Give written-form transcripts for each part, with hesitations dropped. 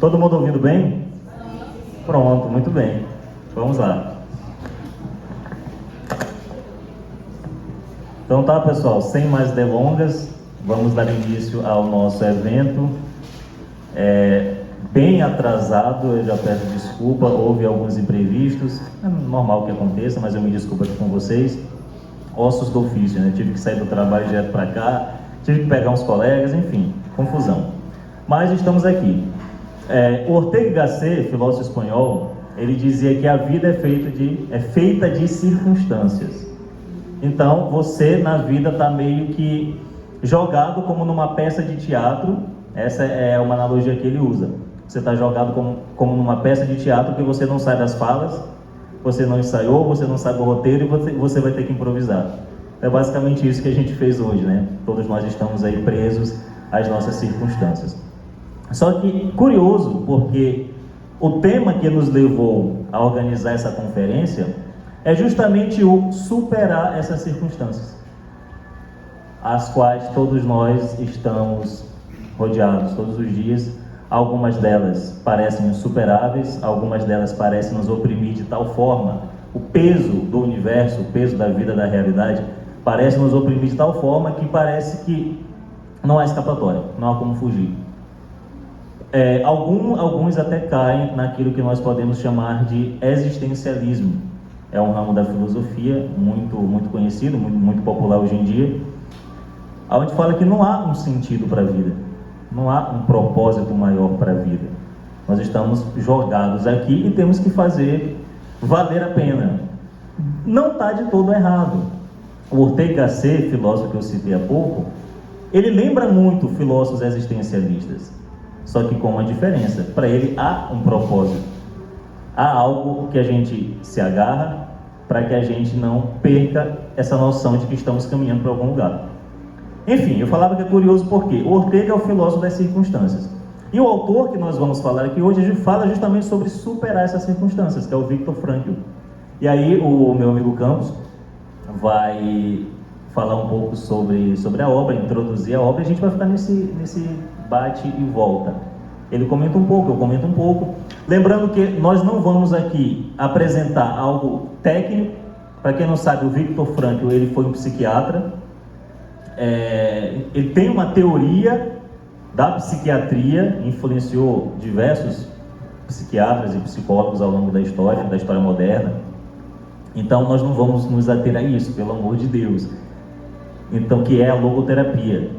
Todo mundo ouvindo bem? Pronto, muito bem. Vamos lá. Então tá, pessoal, sem mais delongas, vamos dar início ao nosso evento. Bem atrasado, eu já peço desculpa, houve alguns imprevistos, é normal que aconteça, mas eu me desculpo aqui com vocês. Ossos do ofício, né? Tive que sair do trabalho direto para cá, tive que pegar uns colegas, enfim, confusão. Mas estamos aqui. Ortega y Gasset, filósofo espanhol, ele dizia que a vida é feita de circunstâncias. Então, você na vida está meio que jogado como numa peça de teatro. Essa é uma analogia que ele usa. Você está jogado como numa peça de teatro que você não sai das falas, você não ensaiou, você não sabe o roteiro e você vai ter que improvisar. É basicamente isso que a gente fez hoje, né? Todos nós estamos aí presos às nossas circunstâncias. Só que curioso, porque o tema que nos levou a organizar essa conferência é justamente o superar essas circunstâncias, as quais todos nós estamos rodeados todos os dias. Algumas delas parecem insuperáveis, algumas delas parecem nos oprimir de tal forma, o peso do universo, o peso da vida, da realidade, parece nos oprimir de tal forma que parece que não há escapatória, não há como fugir. Alguns até caem naquilo que nós podemos chamar de existencialismo. É um ramo da filosofia muito conhecido, muito popular hoje em dia, onde fala que não há um sentido para a vida, não há um propósito maior para a vida. Nós estamos jogados aqui e temos que fazer valer a pena. Não está de todo errado. O Ortega y Gasset, filósofo que eu citei há pouco, ele lembra muito filósofos existencialistas, só que com uma diferença. Para ele há um propósito, há algo que a gente se agarra para que a gente não perca essa noção de que estamos caminhando para algum lugar. Enfim, eu falava que é curioso porque o Ortega é o filósofo das circunstâncias. E o autor que nós vamos falar aqui hoje fala justamente sobre superar essas circunstâncias, que é o Viktor Frankl. E aí o meu amigo Campos vai falar um pouco sobre a obra, introduzir a obra, e a gente vai ficar nesse bate e volta. Ele comenta um pouco, eu comento um pouco. Lembrando que nós não vamos aqui apresentar algo técnico. Para quem não sabe, o Viktor Frankl, ele foi um psiquiatra. Ele tem uma teoria da psiquiatria, influenciou diversos psiquiatras e psicólogos ao longo da história moderna. Então nós não vamos nos ater a isso, pelo amor de Deus. Então, que é a logoterapia,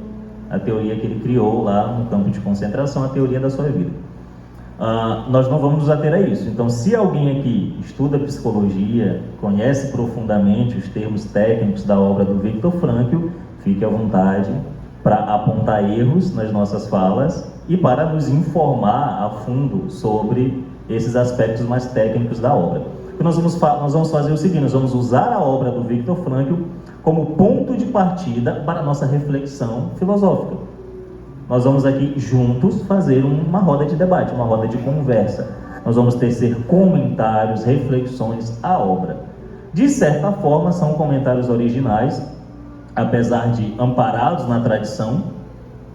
a teoria que ele criou lá no campo de concentração, a teoria da sua vida. Nós não vamos nos ater a isso. Então, se alguém aqui estuda psicologia, conhece profundamente os termos técnicos da obra do Viktor Frankl, fique à vontade para apontar erros nas nossas falas e para nos informar a fundo sobre esses aspectos mais técnicos da obra. O que nós vamos fazer o seguinte: nós vamos usar a obra do Viktor Frankl como ponto de partida para a nossa reflexão filosófica. Nós vamos aqui juntos fazer uma roda de debate, uma roda de conversa. Nós vamos tecer comentários, reflexões à obra. De certa forma, são comentários originais, apesar de amparados na tradição,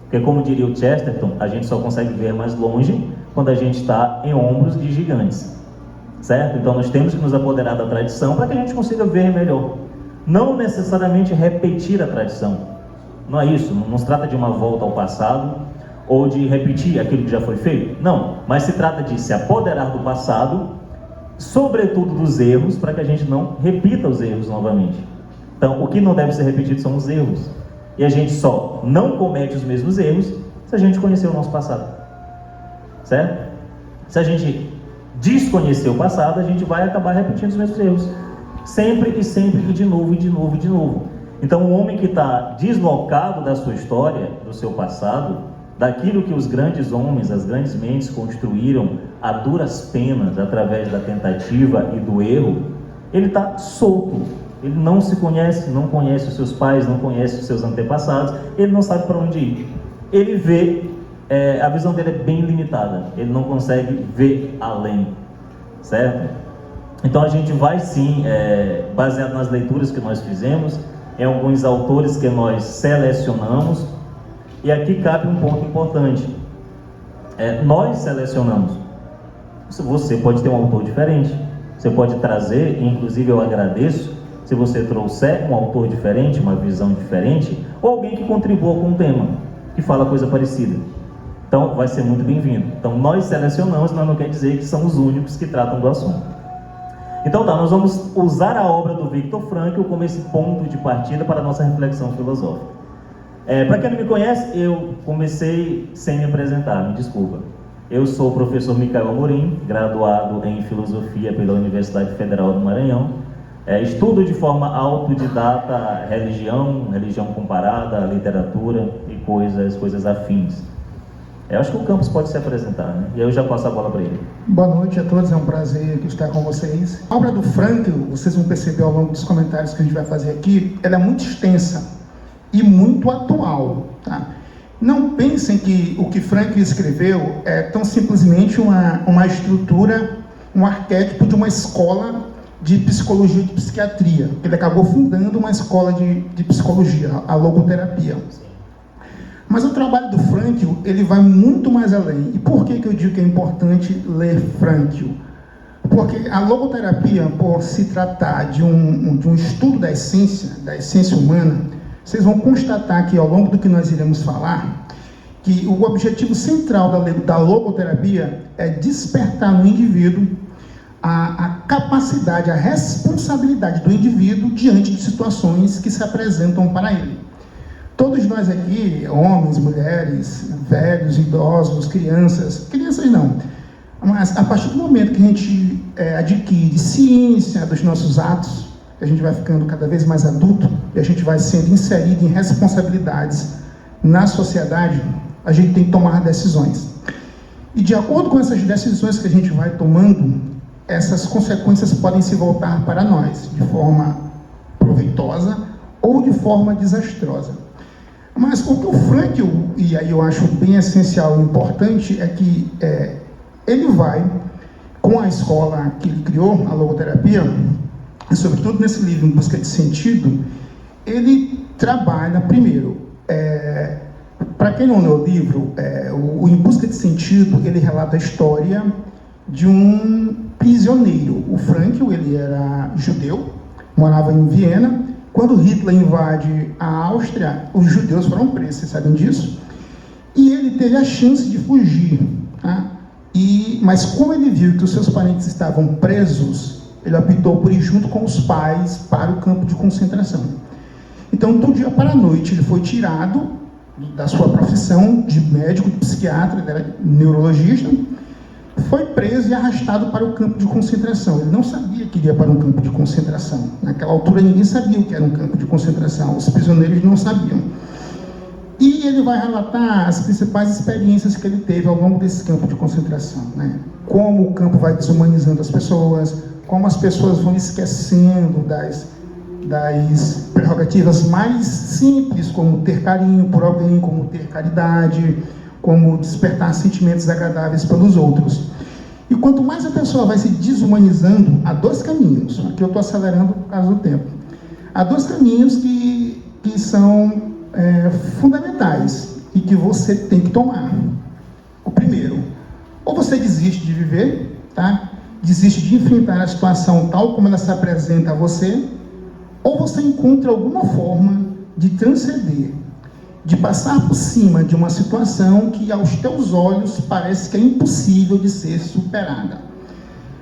porque, como diria o Chesterton, a gente só consegue ver mais longe quando a gente está em ombros de gigantes, certo? Então nós temos que nos apoderar da tradição para que a gente consiga ver melhor. Não necessariamente repetir a tradição, não é isso, não se trata de uma volta ao passado ou de repetir aquilo que já foi feito, não, mas se trata de se apoderar do passado, sobretudo dos erros, para que a gente não repita os erros novamente. Então, o que não deve ser repetido são os erros, e a gente só não comete os mesmos erros se a gente conhecer o nosso passado, certo? Se a gente desconhecer o passado, a gente vai acabar repetindo os mesmos erros, sempre e sempre, e de novo, e de novo, e de novo. Então, o homem que está deslocado da sua história, do seu passado, daquilo que os grandes homens, as grandes mentes construíram a duras penas, através da tentativa e do erro, ele está solto, ele não se conhece, não conhece os seus pais, não conhece os seus antepassados, ele não sabe para onde ir. Ele vê, a visão dele é bem limitada, ele não consegue ver além, certo? Então a gente vai sim, baseado nas leituras que nós fizemos, em alguns autores que nós selecionamos, e aqui cabe um ponto importante. nós selecionamos. Você pode ter um autor diferente, você pode trazer, inclusive eu agradeço, se você trouxer um autor diferente, uma visão diferente, ou alguém que contribua com um tema, que fala coisa parecida. Então, vai ser muito bem-vindo. Então, nós selecionamos, mas não quer dizer que são os únicos que tratam do assunto. Então, nós vamos usar a obra do Viktor Frankl como esse ponto de partida para a nossa reflexão filosófica. Para quem não me conhece, eu comecei sem me apresentar, me desculpa. Eu sou o professor Micael Amorim, graduado em Filosofia pela Universidade Federal do Maranhão. Estudo de forma autodidata religião comparada, literatura e coisas afins. Eu acho que o Campos pode se apresentar, né? E aí eu já passo a bola para ele. Boa noite a todos, é um prazer estar com vocês. A obra do Frankl, vocês vão perceber ao longo dos comentários que a gente vai fazer aqui, ela é muito extensa e muito atual, tá? Não pensem que o que Frankl escreveu é tão simplesmente uma estrutura, um arquétipo de uma escola de psicologia e de psiquiatria. Ele acabou fundando uma escola de psicologia, a logoterapia. Mas o trabalho do Frankl, ele vai muito mais além. E por que eu digo que é importante ler Frankl? Porque a logoterapia, por se tratar de um estudo da essência humana, vocês vão constatar que ao longo do que nós iremos falar, que o objetivo central da logoterapia é despertar no indivíduo a capacidade, a responsabilidade do indivíduo diante de situações que se apresentam para ele. Todos nós aqui, homens, mulheres, velhos, idosos, crianças não, mas a partir do momento que a gente adquire ciência dos nossos atos, a gente vai ficando cada vez mais adulto e a gente vai sendo inserido em responsabilidades na sociedade, a gente tem que tomar decisões. E de acordo com essas decisões que a gente vai tomando, essas consequências podem se voltar para nós de forma proveitosa ou de forma desastrosa. Mas o que o Frankl, e aí eu acho bem essencial e importante, é que ele vai, com a escola que ele criou, a logoterapia, e sobretudo nesse livro, Em Busca de Sentido, ele trabalha, primeiro, para quem não leu o livro, o Em Busca de Sentido, ele relata a história de um prisioneiro. O Frankl, ele era judeu, morava em Viena. Quando Hitler invade a Áustria, os judeus foram presos, vocês sabem disso? E ele teve a chance de fugir, tá? Mas como ele viu que os seus parentes estavam presos, ele optou por ir junto com os pais para o campo de concentração. Então, do dia para a noite, ele foi tirado da sua profissão de médico, de psiquiatra, ele era neurologista, foi preso e arrastado para o campo de concentração. Ele não sabia que iria para um campo de concentração. Naquela altura, ninguém sabia o que era um campo de concentração. Os prisioneiros não sabiam. E ele vai relatar as principais experiências que ele teve ao longo desse campo de concentração, né? Como o campo vai desumanizando as pessoas, como as pessoas vão esquecendo das prerrogativas mais simples, como ter carinho por alguém, como ter caridade, como despertar sentimentos agradáveis pelos outros. E quanto mais a pessoa vai se desumanizando, há dois caminhos, aqui eu estou acelerando por causa do tempo, há dois caminhos que são fundamentais e que você tem que tomar. O primeiro, ou você desiste de viver, tá? Desiste de enfrentar a situação tal como ela se apresenta a você, ou você encontra alguma forma de transcender, de passar por cima de uma situação que aos teus olhos parece que é impossível de ser superada.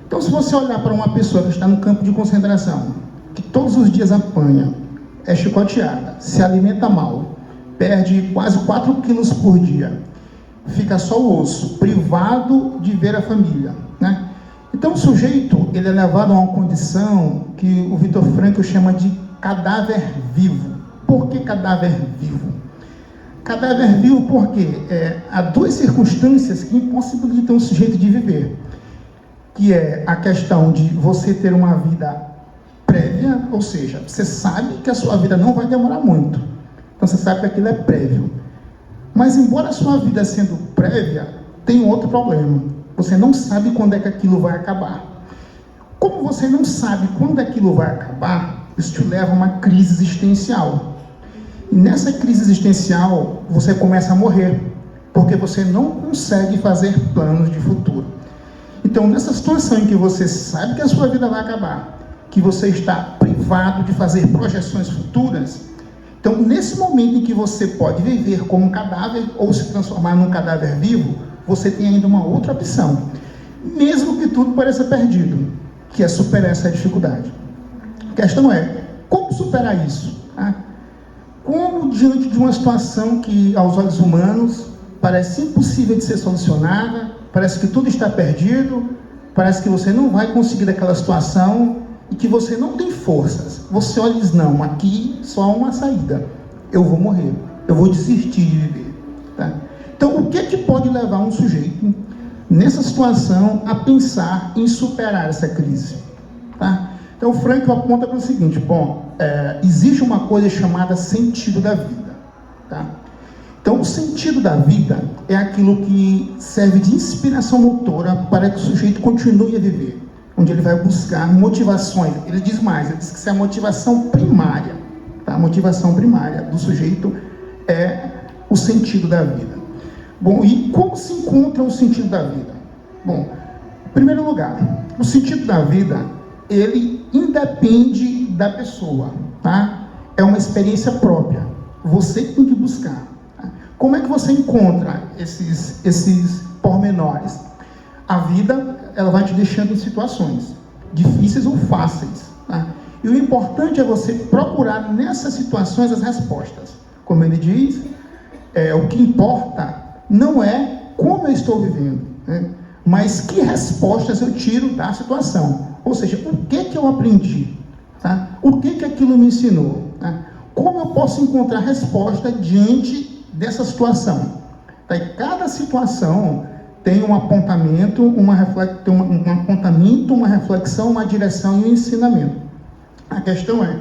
Então, se você olhar para uma pessoa que está no campo de concentração, que todos os dias apanha, é chicoteada, se alimenta mal, perde quase 4 quilos por dia, fica só o osso, privado de ver a família, né? Então, o sujeito, ele é levado a uma condição que o Viktor Frankl chama de cadáver vivo. Por que cadáver vivo? Cadáver vivo porque há duas circunstâncias que impossibilitam o sujeito de viver, que é a questão de você ter uma vida prévia, ou seja, você sabe que a sua vida não vai demorar muito, então você sabe que aquilo é prévio. Mas embora a sua vida sendo prévia, tem outro problema, você não sabe quando é que aquilo vai acabar. Como você não sabe quando aquilo vai acabar, isso te leva a uma crise existencial. E nessa crise existencial, você começa a morrer. porque você não consegue fazer planos de futuro. Então, nessa situação em que você sabe que a sua vida vai acabar, que você está privado de fazer projeções futuras, então, nesse momento em que você pode viver como um cadáver ou se transformar num cadáver vivo, você tem ainda uma outra opção, mesmo que tudo pareça perdido, que é superar essa dificuldade. A questão é, como superar isso? Como, diante de uma situação que, aos olhos humanos, parece impossível de ser solucionada, parece que tudo está perdido, parece que você não vai conseguir daquela situação e que você não tem forças. Você olha e diz, não, aqui só há uma saída. Eu vou morrer, eu vou desistir de viver. Tá? Então, o que é que pode levar um sujeito, nessa situação, a pensar em superar essa crise? Tá? Então, o Frankl aponta para o seguinte, existe uma coisa chamada sentido da vida. Tá? Então, o sentido da vida é aquilo que serve de inspiração motora para que o sujeito continue a viver, onde ele vai buscar motivações. Ele diz mais, ele diz que isso é a motivação primária. Tá? A motivação primária do sujeito é o sentido da vida. Bom, e como se encontra o sentido da vida? Bom, em primeiro lugar, o sentido da vida, ele independe da pessoa, tá? É uma experiência própria. Você tem que buscar. Tá? Como é que você encontra esses pormenores? A vida, ela vai te deixando em situações difíceis ou fáceis. Tá? E o importante é você procurar nessas situações as respostas. Como ele diz, o que importa não é como eu estou vivendo, né? Mas que respostas eu tiro da situação. Ou seja, o que eu aprendi? Tá? O que aquilo me ensinou? Tá? Como eu posso encontrar resposta diante dessa situação? Tá? E cada situação tem um apontamento, uma reflexão, uma direção e um ensinamento. A questão é,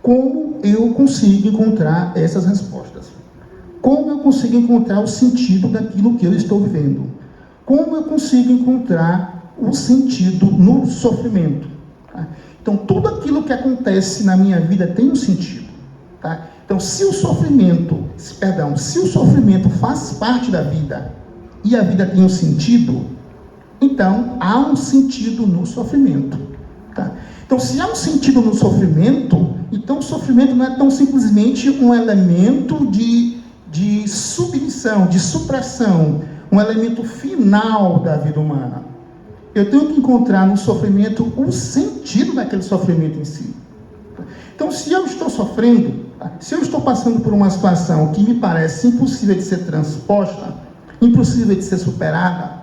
como eu consigo encontrar essas respostas? Como eu consigo encontrar o sentido daquilo que eu estou vivendo? Como eu consigo encontrar o sentido no sofrimento? Tá? Então, tudo aquilo que acontece na minha vida tem um sentido. Tá? Então, se o sofrimento faz parte da vida e a vida tem um sentido, então há um sentido no sofrimento. Tá? Então, se há um sentido no sofrimento, então o sofrimento não é tão simplesmente um elemento de submissão, de supressão, um elemento final da vida humana. Eu tenho que encontrar no sofrimento o sentido daquele sofrimento em si. Então, se eu estou sofrendo, se eu estou passando por uma situação que me parece impossível de ser transposta, impossível de ser superada,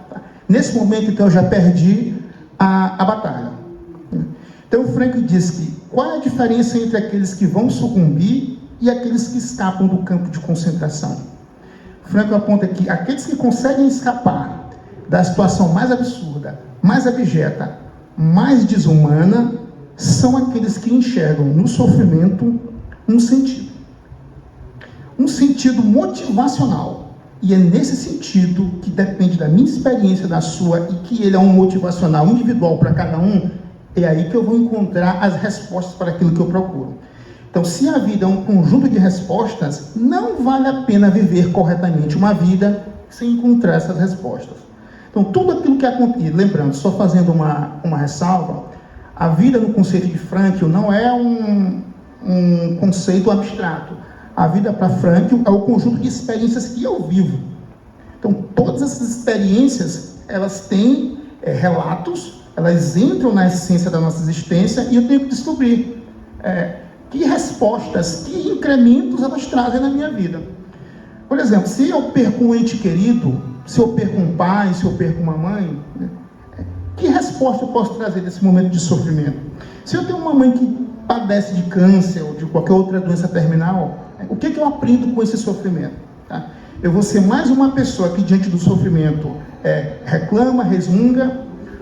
nesse momento, então, eu já perdi a batalha. Então, o Frankl diz que qual é a diferença entre aqueles que vão sucumbir e aqueles que escapam do campo de concentração? Frankl aponta que aqueles que conseguem escapar da situação mais absurda, mais abjeta, mais desumana, são aqueles que enxergam no sofrimento um sentido motivacional. E é nesse sentido que depende da minha experiência, da sua, e que ele é um motivacional individual para cada um, é aí que eu vou encontrar as respostas para aquilo que eu procuro. Então, se a vida é um conjunto de respostas, não vale a pena viver corretamente uma vida sem encontrar essas respostas. Então, tudo aquilo que acontece, lembrando, só fazendo uma ressalva, a vida no conceito de Frankl não é um conceito abstrato. A vida para Frankl é o conjunto de experiências que eu vivo. Então, todas essas experiências, elas têm relatos, elas entram na essência da nossa existência e eu tenho que descobrir que respostas, que incrementos elas trazem na minha vida. Por exemplo, se eu perco um ente querido, se eu perco um pai, se eu perco uma mãe, né, que resposta eu posso trazer nesse momento de sofrimento? Se eu tenho uma mãe que padece de câncer ou de qualquer outra doença terminal, o que eu aprendo com esse sofrimento? Tá? Eu vou ser mais uma pessoa que diante do sofrimento reclama, resmunga,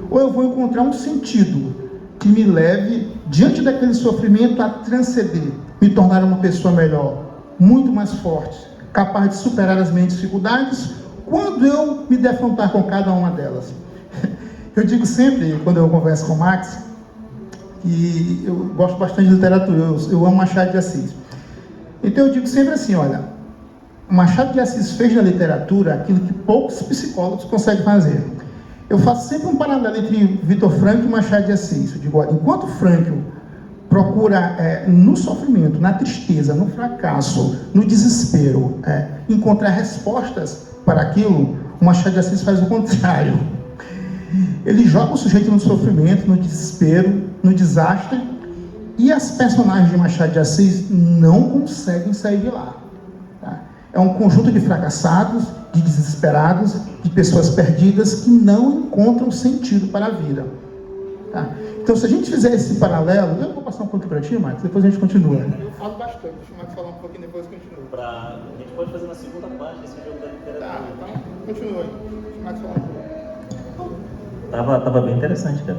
ou eu vou encontrar um sentido que me leve, diante daquele sofrimento, a transcender, me tornar uma pessoa melhor, muito mais forte, capaz de superar as minhas dificuldades, quando eu me defrontar com cada uma delas. Eu digo sempre, quando eu converso com o Max, que eu gosto bastante de literatura, eu amo Machado de Assis. Então eu digo sempre assim, olha, Machado de Assis fez na literatura aquilo que poucos psicólogos conseguem fazer. Eu faço sempre um paralelo entre Viktor Frankl e Machado de Assis. Eu digo, enquanto Frankl procura, no sofrimento, na tristeza, no fracasso, no desespero, encontrar respostas para aquilo, o Machado de Assis faz o contrário. Ele joga o sujeito no sofrimento, no desespero, no desastre, e as personagens de Machado de Assis não conseguem sair de lá. Tá? É um conjunto de fracassados, de desesperados, de pessoas perdidas que não encontram sentido para a vida. Tá? Então, se a gente fizer esse paralelo, eu vou passar um pouquinho para ti, Marcos, depois a gente continua. Eu falo bastante, deixa o Marcos falar um pouquinho, depois continua. A gente pode fazer na segunda parte esse jogo da literatura. Tá, então continua aí. Deixa o Marcos falar um pouco. Tava bem interessante, cara.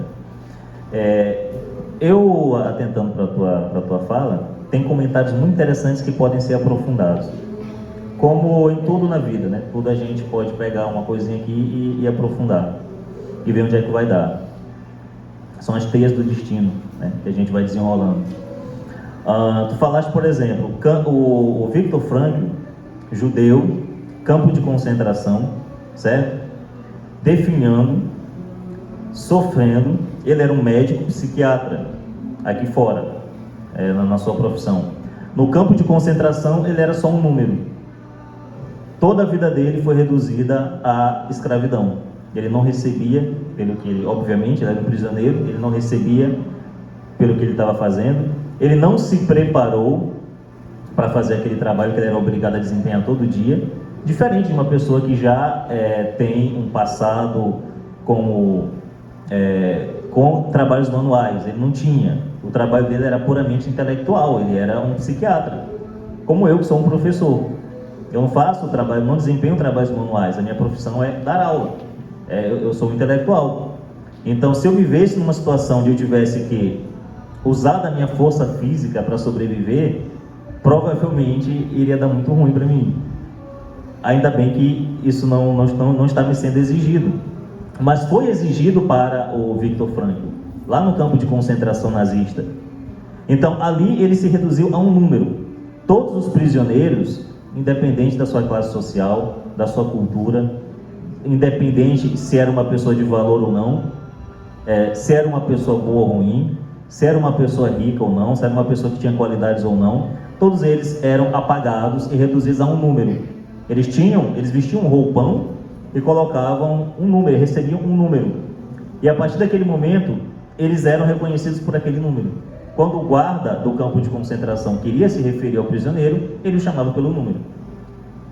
Eu, atentando para a tua fala, tem comentários muito interessantes que podem ser aprofundados. Como em tudo na vida, né? Tudo a gente pode pegar uma coisinha aqui e aprofundar. E ver onde é que vai dar. São as teias do destino, né? Que a gente vai desenrolando. Tu falaste, por exemplo, o Viktor Frankl, judeu, campo de concentração, certo? Definhando, sofrendo. Ele era um médico psiquiatra, aqui fora, na sua profissão. No campo de concentração, ele era só um número. Toda a vida dele foi reduzida à escravidão. Ele não recebia, pelo que ele, obviamente, ele era um prisioneiro, ele não recebia pelo que ele estava fazendo. Ele não se preparou para fazer aquele trabalho que ele era obrigado a desempenhar todo dia, diferente de uma pessoa que já tem um passado com trabalhos manuais. Ele não tinha. O trabalho dele era puramente intelectual, ele era um psiquiatra, como eu, que sou um professor. Eu não faço trabalho, não desempenho trabalhos manuais, a minha profissão é dar aula, eu sou um intelectual. Então, se eu vivesse numa situação onde eu tivesse que usar da minha força física para sobreviver, provavelmente iria dar muito ruim para mim. Ainda bem que isso não está me sendo exigido. Mas foi exigido para o Viktor Frankl, lá no campo de concentração nazista. Então, ali ele se reduziu a um número. Todos os prisioneiros, independente da sua classe social, da sua cultura, independente se era uma pessoa de valor ou não, se era uma pessoa boa ou ruim, se era uma pessoa rica ou não, se era uma pessoa que tinha qualidades ou não, todos eles eram apagados e reduzidos a um número. Eles vestiam um roupão e colocavam um número, recebiam um número. E a partir daquele momento, eles eram reconhecidos por aquele número. Quando o guarda do campo de concentração queria se referir ao prisioneiro, ele o chamava pelo número.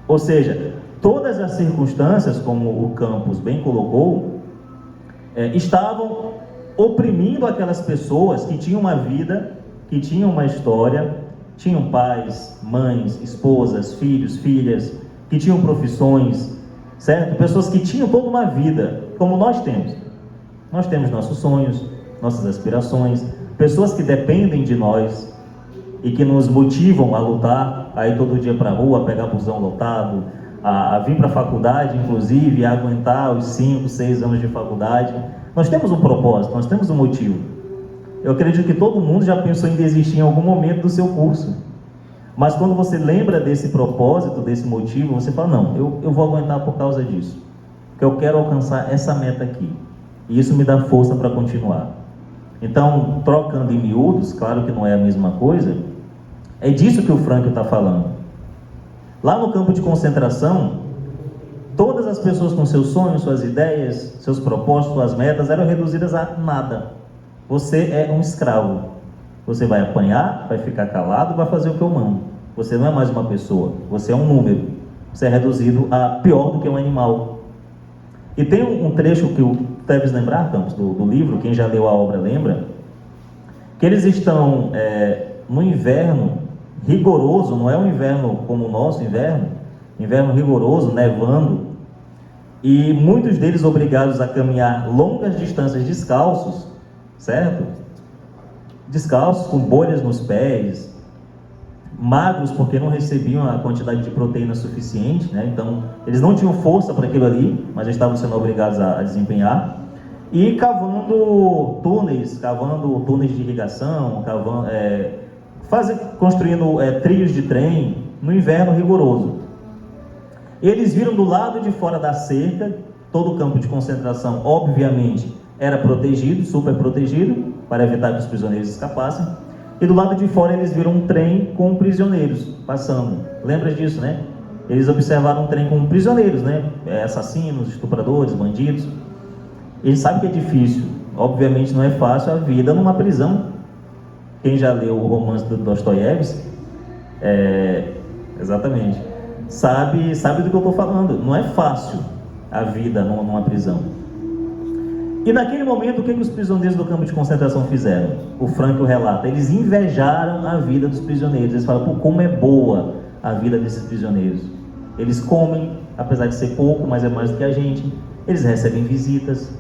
Ou seja, todas as circunstâncias, como o Campos bem colocou, estavam oprimindo aquelas pessoas que tinham uma vida, que tinham uma história, tinham pais, mães, esposas, filhos, filhas, que tinham profissões, certo? Pessoas que tinham toda uma vida, como nós temos. Nós temos nossos sonhos, nossas aspirações, pessoas que dependem de nós e que nos motivam a lutar, a ir todo dia para a rua, pegar busão lotado, a vir para a faculdade, inclusive, a aguentar os 5, 6 anos de faculdade. Nós temos um propósito, nós temos um motivo. Eu acredito que todo mundo já pensou em desistir em algum momento do seu curso. Mas quando você lembra desse propósito, desse motivo, você fala, não, eu vou aguentar por causa disso. Porque eu quero alcançar essa meta aqui. E isso me dá força para continuar. Então, trocando em miúdos, claro que não é a mesma coisa, é disso que o Frankl está falando. Lá no campo de concentração, todas as pessoas com seus sonhos, suas ideias, seus propósitos, suas metas eram reduzidas a nada. Você é um escravo. Você vai apanhar, vai ficar calado, vai fazer o que eu mando. Você não é mais uma pessoa, você é um número. Você é reduzido a pior do que um animal. E tem um trecho que o deves lembrar, Campos, do livro, quem já leu a obra lembra, que eles estão no inverno rigoroso, não é um inverno como o nosso inverno rigoroso, nevando, e muitos deles obrigados a caminhar longas distâncias descalços, certo? Descalços, com bolhas nos pés, magros porque não recebiam a quantidade de proteína suficiente, né? Então eles não tinham força para aquilo ali, mas estavam sendo obrigados a desempenhar, e cavando túneis de irrigação, construindo trilhos de trem no inverno rigoroso. Eles viram do lado de fora da cerca, todo o campo de concentração, obviamente, era protegido, super protegido, para evitar que os prisioneiros escapassem. E do lado de fora eles viram um trem com prisioneiros passando. Lembra disso, né? Eles observaram um trem com prisioneiros, né? Assassinos, estupradores, bandidos. Eles sabem que é difícil. Obviamente não é fácil a vida numa prisão. Quem já leu o romance do Dostoiévski, exatamente, sabe do que eu estou falando. Não é fácil a vida numa prisão. E naquele momento, o que os prisioneiros do campo de concentração fizeram? O Frankl relata, eles invejaram a vida dos prisioneiros. Eles falam, pô, como é boa a vida desses prisioneiros. Eles comem, apesar de ser pouco, mas é mais do que a gente. Eles recebem visitas.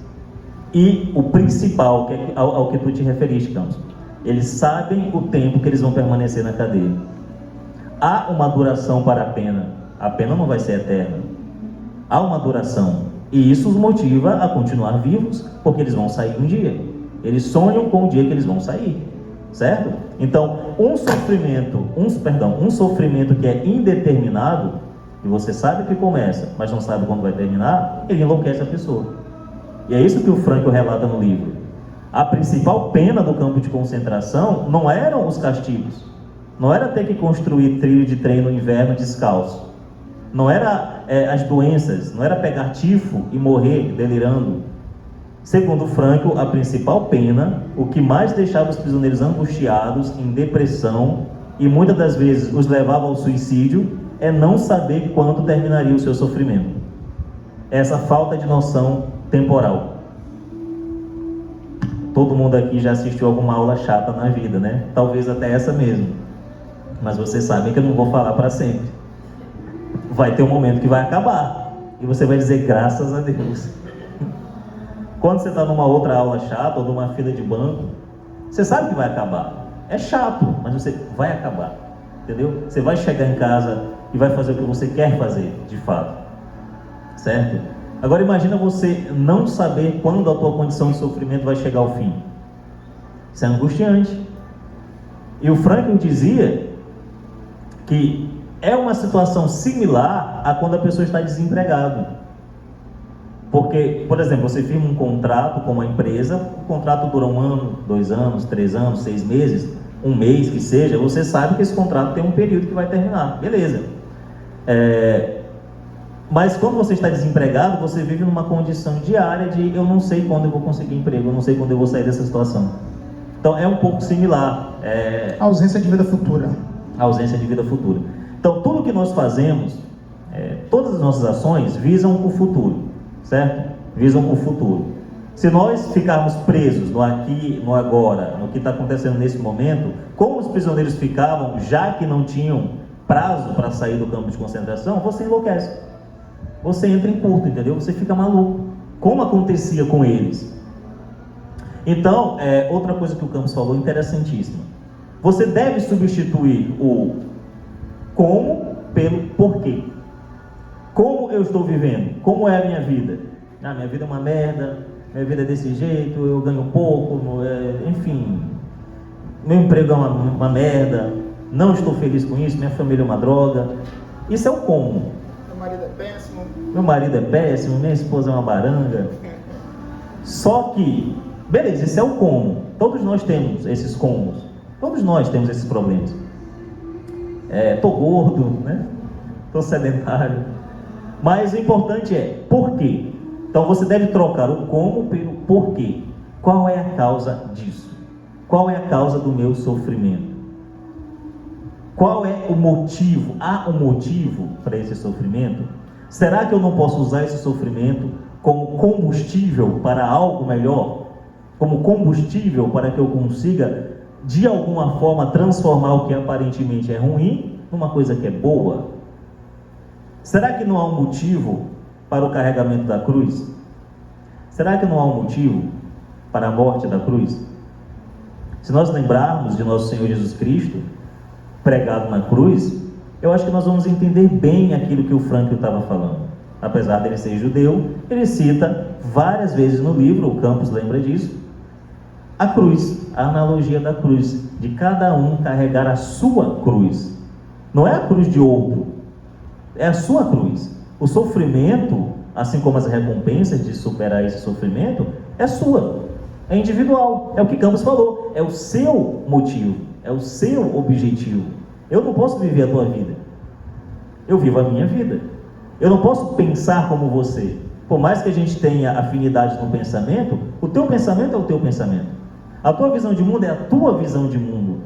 E o principal, que é ao que tu te referiste, Campos, eles sabem o tempo que eles vão permanecer na cadeia. Há uma duração para a pena não vai ser eterna. Há uma duração. E isso os motiva a continuar vivos, porque eles vão sair um dia. Eles sonham com o dia que eles vão sair, certo? Então, um sofrimento que é indeterminado, e você sabe que começa, mas não sabe quando vai terminar, ele enlouquece a pessoa. E é isso que o Frankl relata no livro. A principal pena do campo de concentração não eram os castigos, não era ter que construir trilho de trem no inverno descalço, não era as doenças, não era pegar tifo e morrer delirando. Segundo Frankl, a principal pena, o que mais deixava os prisioneiros angustiados, em depressão, e muitas das vezes os levava ao suicídio, é não saber quando terminaria o seu sofrimento. Essa falta de noção temporal. Todo mundo aqui já assistiu alguma aula chata na vida, né? Talvez até essa mesmo. Mas vocês sabem que eu não vou falar para sempre. Vai ter um momento que vai acabar. E você vai dizer, graças a Deus. Quando você está numa outra aula chata ou numa fila de banco, você sabe que vai acabar. É chato, mas você vai acabar. Entendeu? Você vai chegar em casa e vai fazer o que você quer fazer, de fato. Certo? Agora imagina você não saber quando a tua condição de sofrimento vai chegar ao fim. Isso é angustiante. E o Frankl dizia que é uma situação similar a quando a pessoa está desempregada. Porque, por exemplo, você firma um contrato com uma empresa, o contrato dura 1 ano, 2 anos, 3 anos, 6 meses, 1 mês que seja, você sabe que esse contrato tem um período que vai terminar, beleza. Mas quando você está desempregado, você vive numa condição diária de eu não sei quando eu vou conseguir emprego, eu não sei quando eu vou sair dessa situação. Então é um pouco similar. Ausência de vida futura. Ausência de vida futura. Então tudo que nós fazemos, todas as nossas ações visam o futuro, certo? Visam o futuro. Se nós ficarmos presos no aqui, no agora, no que está acontecendo nesse momento, como os prisioneiros ficavam, já que não tinham prazo para sair do campo de concentração, você enlouquece. Você entra em curto, entendeu? Você fica maluco. Como acontecia com eles. Então, outra coisa que o Campos falou, interessantíssima. Você deve substituir o como pelo porquê. Como eu estou vivendo? Como é a minha vida? Minha vida é uma merda, minha vida é desse jeito, eu ganho pouco, enfim, meu emprego é uma merda, não estou feliz com isso, minha família é uma droga. Isso é o como. Meu marido é péssimo. Meu marido é péssimo, minha esposa é uma baranga. Só que, beleza, isso é o como. Todos nós temos esses comos. Todos nós temos esses problemas. Tô gordo, né? Tô sedentário. Mas o importante é por quê? Então você deve trocar o como pelo porquê. Qual é a causa disso? Qual é a causa do meu sofrimento? Qual é o motivo? Há um motivo para esse sofrimento? Será que eu não posso usar esse sofrimento como combustível para algo melhor? Como combustível para que eu consiga, de alguma forma, transformar o que aparentemente é ruim numa coisa que é boa? Será que não há um motivo para o carregamento da cruz? Será que não há um motivo para a morte da cruz? Se nós lembrarmos de nosso Senhor Jesus Cristo, pregado na cruz, eu acho que nós vamos entender bem aquilo que o Frankl estava falando. Apesar dele ser judeu, ele cita várias vezes no livro, o Campos lembra disso, a cruz, a analogia da cruz, de cada um carregar a sua cruz. Não é a cruz de outro, é a sua cruz. O sofrimento, assim como as recompensas de superar esse sofrimento, é sua, é individual, é o que Campos falou, é o seu motivo, é o seu objetivo. Eu não posso viver a tua vida, eu vivo a minha vida. Eu não posso pensar como você. Por mais que a gente tenha afinidade no pensamento, o teu pensamento é o teu pensamento. A tua visão de mundo é a tua visão de mundo.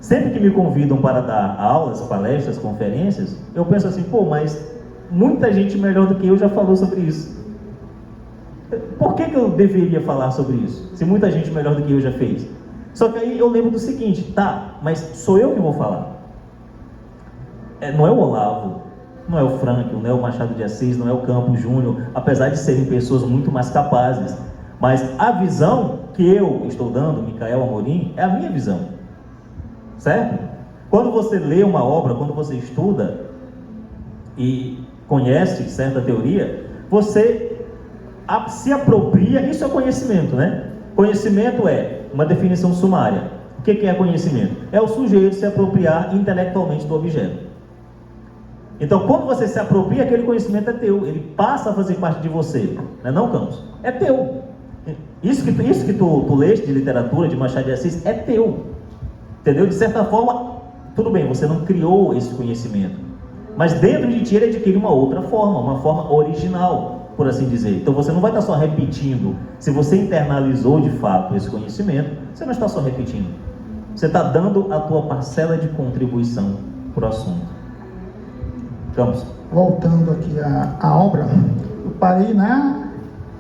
Sempre que me convidam para dar aulas, palestras, conferências, eu penso assim, mas muita gente melhor do que eu já falou sobre isso. Por que eu deveria falar sobre isso, se muita gente melhor do que eu já fez? Só que aí eu lembro do seguinte, mas sou eu que vou falar. Não é o Olavo, não é o Frankl, não é o Machado de Assis, não é o Campos Júnior, apesar de serem pessoas muito mais capazes. Mas a visão que eu estou dando, Micael Amorim, é a minha visão. Certo? Quando você lê uma obra, quando você estuda e conhece certa teoria, você se apropria, isso é conhecimento, né? Conhecimento é uma definição sumária. O que é conhecimento? É o sujeito se apropriar intelectualmente do objeto. Então, quando você se apropria, aquele conhecimento é teu, ele passa a fazer parte de você, não é não, Campos? É teu. Isso que tu leste de literatura, de Machado de Assis, é teu. Entendeu? De certa forma, tudo bem, você não criou esse conhecimento, mas dentro de ti ele adquire uma outra forma, uma forma original, por assim dizer. Então você não vai estar só repetindo. Se você internalizou de fato esse conhecimento, você não está só repetindo. Você está dando a tua parcela de contribuição para o assunto. Campos. Voltando aqui à obra, eu parei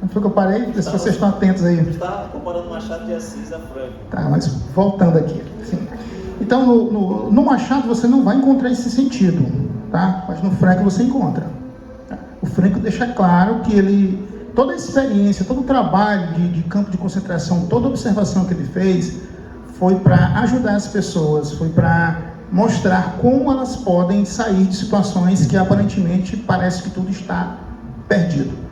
Onde foi que eu parei? Se vocês estão atentos aí. Está comparando Machado de Assis a Frankl. Tá, mas voltando aqui. Sim. Então, no Machado você não vai encontrar esse sentido, tá? Mas no Frankl você encontra. O Frankl deixa claro que toda a experiência, todo o trabalho de campo de concentração, toda a observação que ele fez foi para ajudar as pessoas, foi para mostrar como elas podem sair de situações que aparentemente parece que tudo está perdido.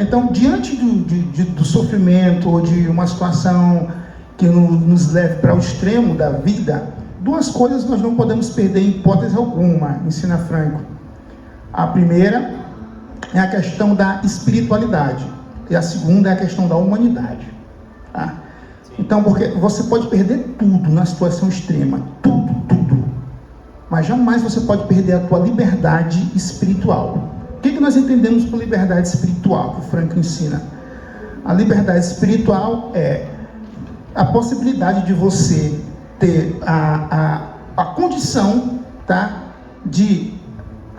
Então, diante do sofrimento ou de uma situação que nos leve para o extremo da vida, duas coisas nós não podemos perder em hipótese alguma, ensina Frankl. A primeira é a questão da espiritualidade e a segunda é a questão da humanidade. Tá? Então, porque você pode perder tudo na situação extrema, tudo. Mas jamais você pode perder a tua liberdade espiritual. O que nós entendemos por liberdade espiritual, que o Frankl ensina? A liberdade espiritual é a possibilidade de você ter a condição, tá, de,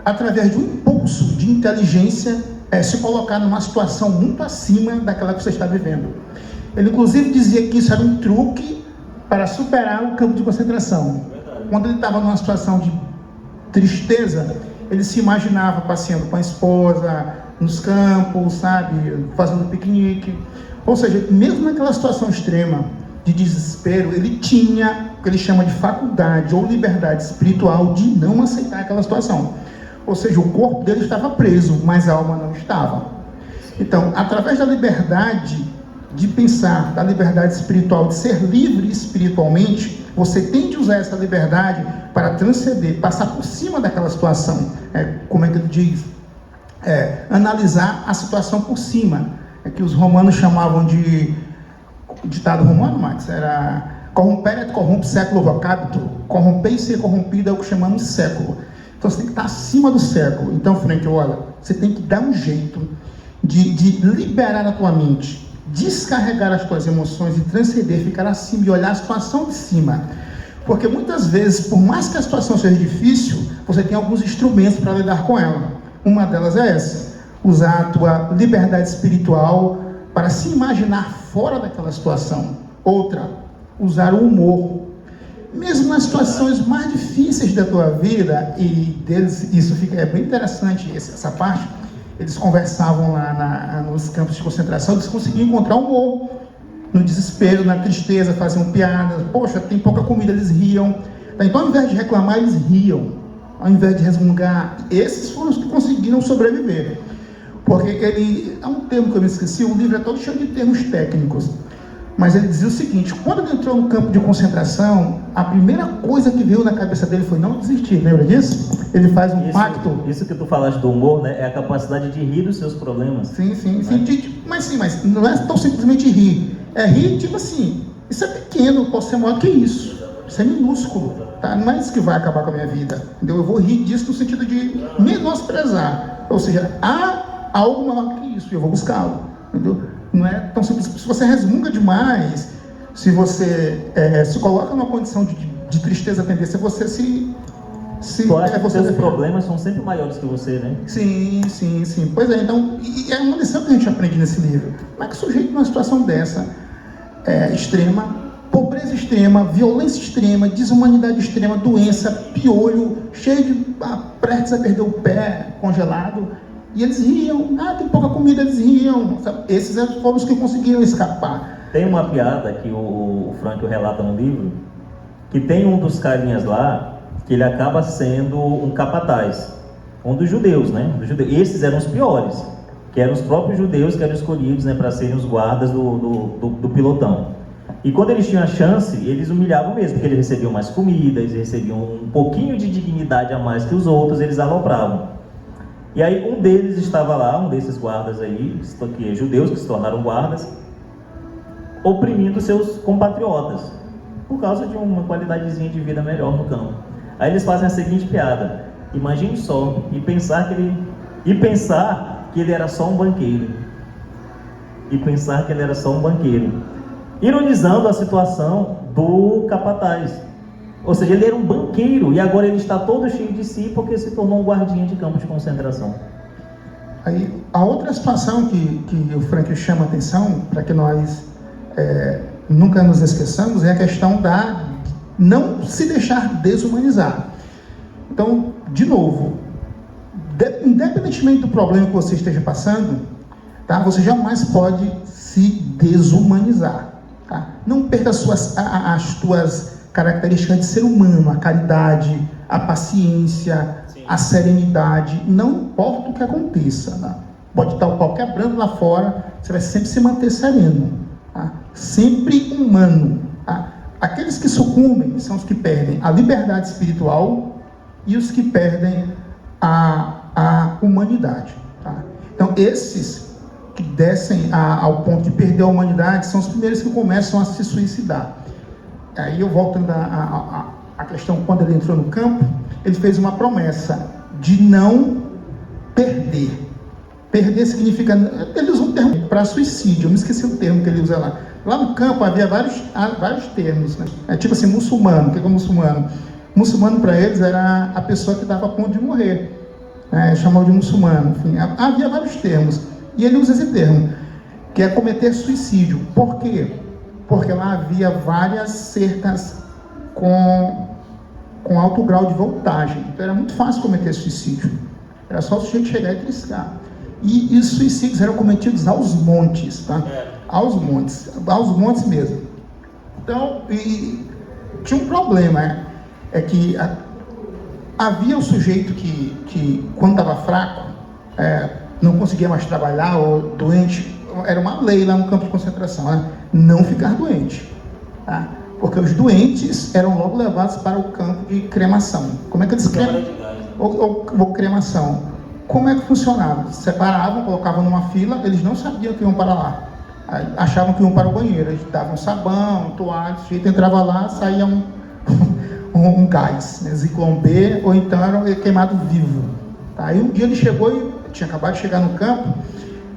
através de um impulso de inteligência, se colocar numa situação muito acima daquela que você está vivendo. Ele inclusive dizia que isso era um truque para superar o campo de concentração. Quando ele estava numa situação de tristeza, ele se imaginava passeando com a esposa, nos campos, sabe, fazendo piquenique. Ou seja, mesmo naquela situação extrema de desespero, ele tinha o que ele chama de faculdade ou liberdade espiritual de não aceitar aquela situação. Ou seja, o corpo dele estava preso, mas a alma não estava. Então, através da liberdade de pensar, da liberdade espiritual, de ser livre espiritualmente, você tem de usar essa liberdade para transcender, passar por cima daquela situação. Como é que ele diz? Analisar a situação por cima. É que os romanos chamavam de... O ditado romano, Max, era corromper et corrompe século vocabito. Corromper e ser corrompido é o que chamamos de século. Então você tem que estar acima do século. Então, Frankl, olha, você tem que dar um jeito de liberar a tua mente, descarregar as tuas emoções e transcender, ficar acima e olhar a situação de cima. Porque muitas vezes, por mais que a situação seja difícil, você tem alguns instrumentos para lidar com ela. Uma delas é essa: usar a tua liberdade espiritual para se imaginar fora daquela situação. Outra, usar o humor. Mesmo nas situações mais difíceis da tua vida, e deles, isso fica bem interessante, essa parte. Eles conversavam lá nos campos de concentração, eles conseguiam encontrar humor no desespero, na tristeza, faziam piadas. Poxa, tem pouca comida, eles riam. Então, ao invés de reclamar, eles riam. Ao invés de resmungar, esses foram os que conseguiram sobreviver. Porque há um termo que eu me esqueci, o livro é todo cheio de termos técnicos. Mas ele dizia o seguinte: quando ele entrou no campo de concentração, a primeira coisa que veio na cabeça dele foi não desistir. Lembra disso? Ele faz um pacto. Isso que tu falaste do humor, né? É a capacidade de rir dos seus problemas. Sim. Mas não é tão simplesmente rir. É rir, tipo assim, isso é pequeno, posso ser maior que isso. Isso é minúsculo, tá? Não é isso que vai acabar com a minha vida. Entendeu? Eu vou rir disso no sentido de menosprezar. Ou seja, há algo maior que isso e eu vou buscá-lo. Entendeu? Não é tão simples. Se você resmunga demais, se você se coloca numa condição de tristeza, a tendência é você Tu acha que os seus problemas são sempre maiores que você, né? Sim. Pois é, então, e é uma lição que a gente aprende nesse livro. Como é que o sujeito, numa situação dessa, extrema, pobreza extrema, violência extrema, desumanidade extrema, doença, piolho, cheio de prestes a perder o pé, congelado, e eles riam. Tem pouca comida, eles riam. Sabe? Esses foram os que conseguiram escapar. Tem uma piada que o Frank relata no livro, que tem um dos carinhas lá, que ele acaba sendo um capataz, um dos judeus, né? Esses eram os piores, que eram os próprios judeus que eram escolhidos, né, para serem os guardas do pilotão. E quando eles tinham a chance, eles humilhavam mesmo, porque eles recebiam mais comida, eles recebiam um pouquinho de dignidade a mais que os outros, eles alopravam. E aí um deles estava lá, um desses guardas aí, que é judeus, que se tornaram guardas, oprimindo seus compatriotas, por causa de uma qualidadezinha de vida melhor no campo. Aí eles fazem a seguinte piada: imagine só, e pensar que ele era só um banqueiro. Ironizando a situação do capataz. Ou seja, ele era um banqueiro e agora ele está todo cheio de si porque se tornou um guardinha de campo de concentração. Aí, a outra situação que o Frank chama a atenção, para que nós nunca nos esqueçamos, é a questão da não se deixar desumanizar. Então, de novo, independentemente do problema que você esteja passando, tá? Você jamais pode se desumanizar. Tá? Não perca as tuas características de ser humano, a caridade, a paciência, a serenidade, não importa o que aconteça. Tá? Pode estar o pau quebrando lá fora, você vai sempre se manter sereno, tá? Sempre humano. Tá? Aqueles que sucumbem são os que perdem a liberdade espiritual e os que perdem a humanidade. Tá? Então, esses que descem ao ponto de perder a humanidade são os primeiros que começam a se suicidar. Aí eu voltando à questão, quando ele entrou no campo, ele fez uma promessa de não perder. Perder significa... Ele usa um termo para suicídio, eu me esqueci o termo que ele usa lá. Lá no campo havia vários termos, né? Tipo assim, muçulmano. O que é muçulmano? Muçulmano para eles era a pessoa que estava a ponto de morrer. Chamava de muçulmano. Enfim, havia vários termos. E ele usa esse termo, que é cometer suicídio. Por quê? Porque lá havia várias cercas com alto grau de voltagem. Então era muito fácil cometer suicídio. Era só o sujeito chegar e triscar. E os suicídios eram cometidos aos montes, tá? Aos montes mesmo. Então, tinha um problema, é que havia um sujeito que quando estava fraco, não conseguia mais trabalhar, ou doente, era uma lei lá no campo de concentração, né? Não ficar doente, tá? Porque os doentes eram logo levados para o campo de cremação. Como é que eles ou cremação? Como é que funcionava? Separavam, colocavam numa fila, eles não sabiam que iam para lá. Aí, achavam que iam para o banheiro, eles davam sabão, toalha, o sujeito entrava lá, saía um gás, né? Ziclone B, ou então era queimado vivo. Tá? Aí um dia ele chegou e tinha acabado de chegar no campo,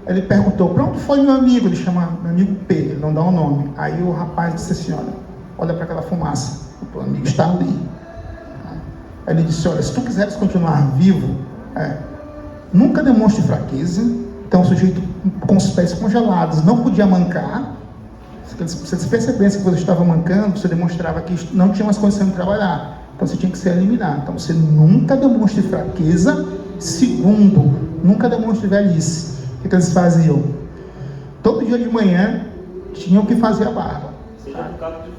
ele perguntou: para onde foi meu amigo? Ele chama meu amigo P, ele não dá o nome. Aí o rapaz disse assim: olha para aquela fumaça, o teu amigo está ali. Aí ele disse: olha, se tu quiseres continuar vivo, nunca demonstre fraqueza. Então o sujeito com os pés congelados não podia mancar. Se você percebesse que você estava mancando, você demonstrava que não tinha mais condição de trabalhar. Então você tinha que se eliminar. Então você nunca demonstre fraqueza. Segundo, nunca demonstre velhice. O que eles faziam? Todo dia de manhã tinham que fazer a barba.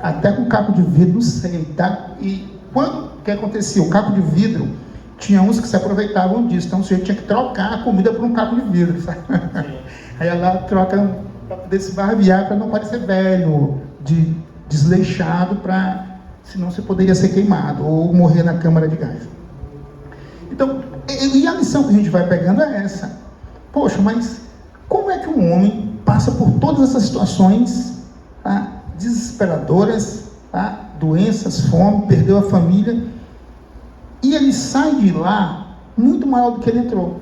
Até com caco de vidro, não sei, tá? E quando que acontecia? O caco de vidro, tinha uns que se aproveitavam disso. Então o sujeito tinha que trocar a comida por um caco de vidro, sabe? Aí ela troca para poder se barbear, para não parecer velho, desleixado, senão você poderia ser queimado ou morrer na câmara de gás. Então, e a lição que a gente vai pegando é essa. Poxa, mas como é que um homem passa por todas essas situações, tá, desesperadoras, tá, doenças, fome, perdeu a família, e ele sai de lá muito maior do que ele entrou?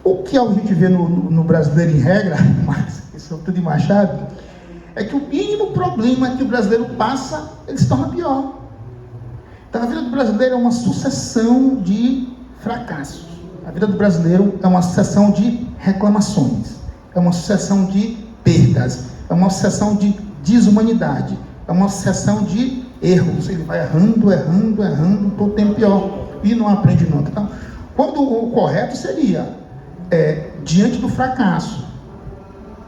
O que a gente vê no brasileiro em regra, mas isso é tudo de Machado, é que o mínimo problema que o brasileiro passa, ele se torna pior. Então a vida do brasileiro é uma sucessão de fracassos. A vida do brasileiro é uma sucessão de reclamações, é uma sucessão de perdas, é uma sucessão de desumanidade, é uma sucessão de erros. Ele vai errando, todo tempo pior, e não aprende nunca. Então, quando o correto seria, diante do fracasso,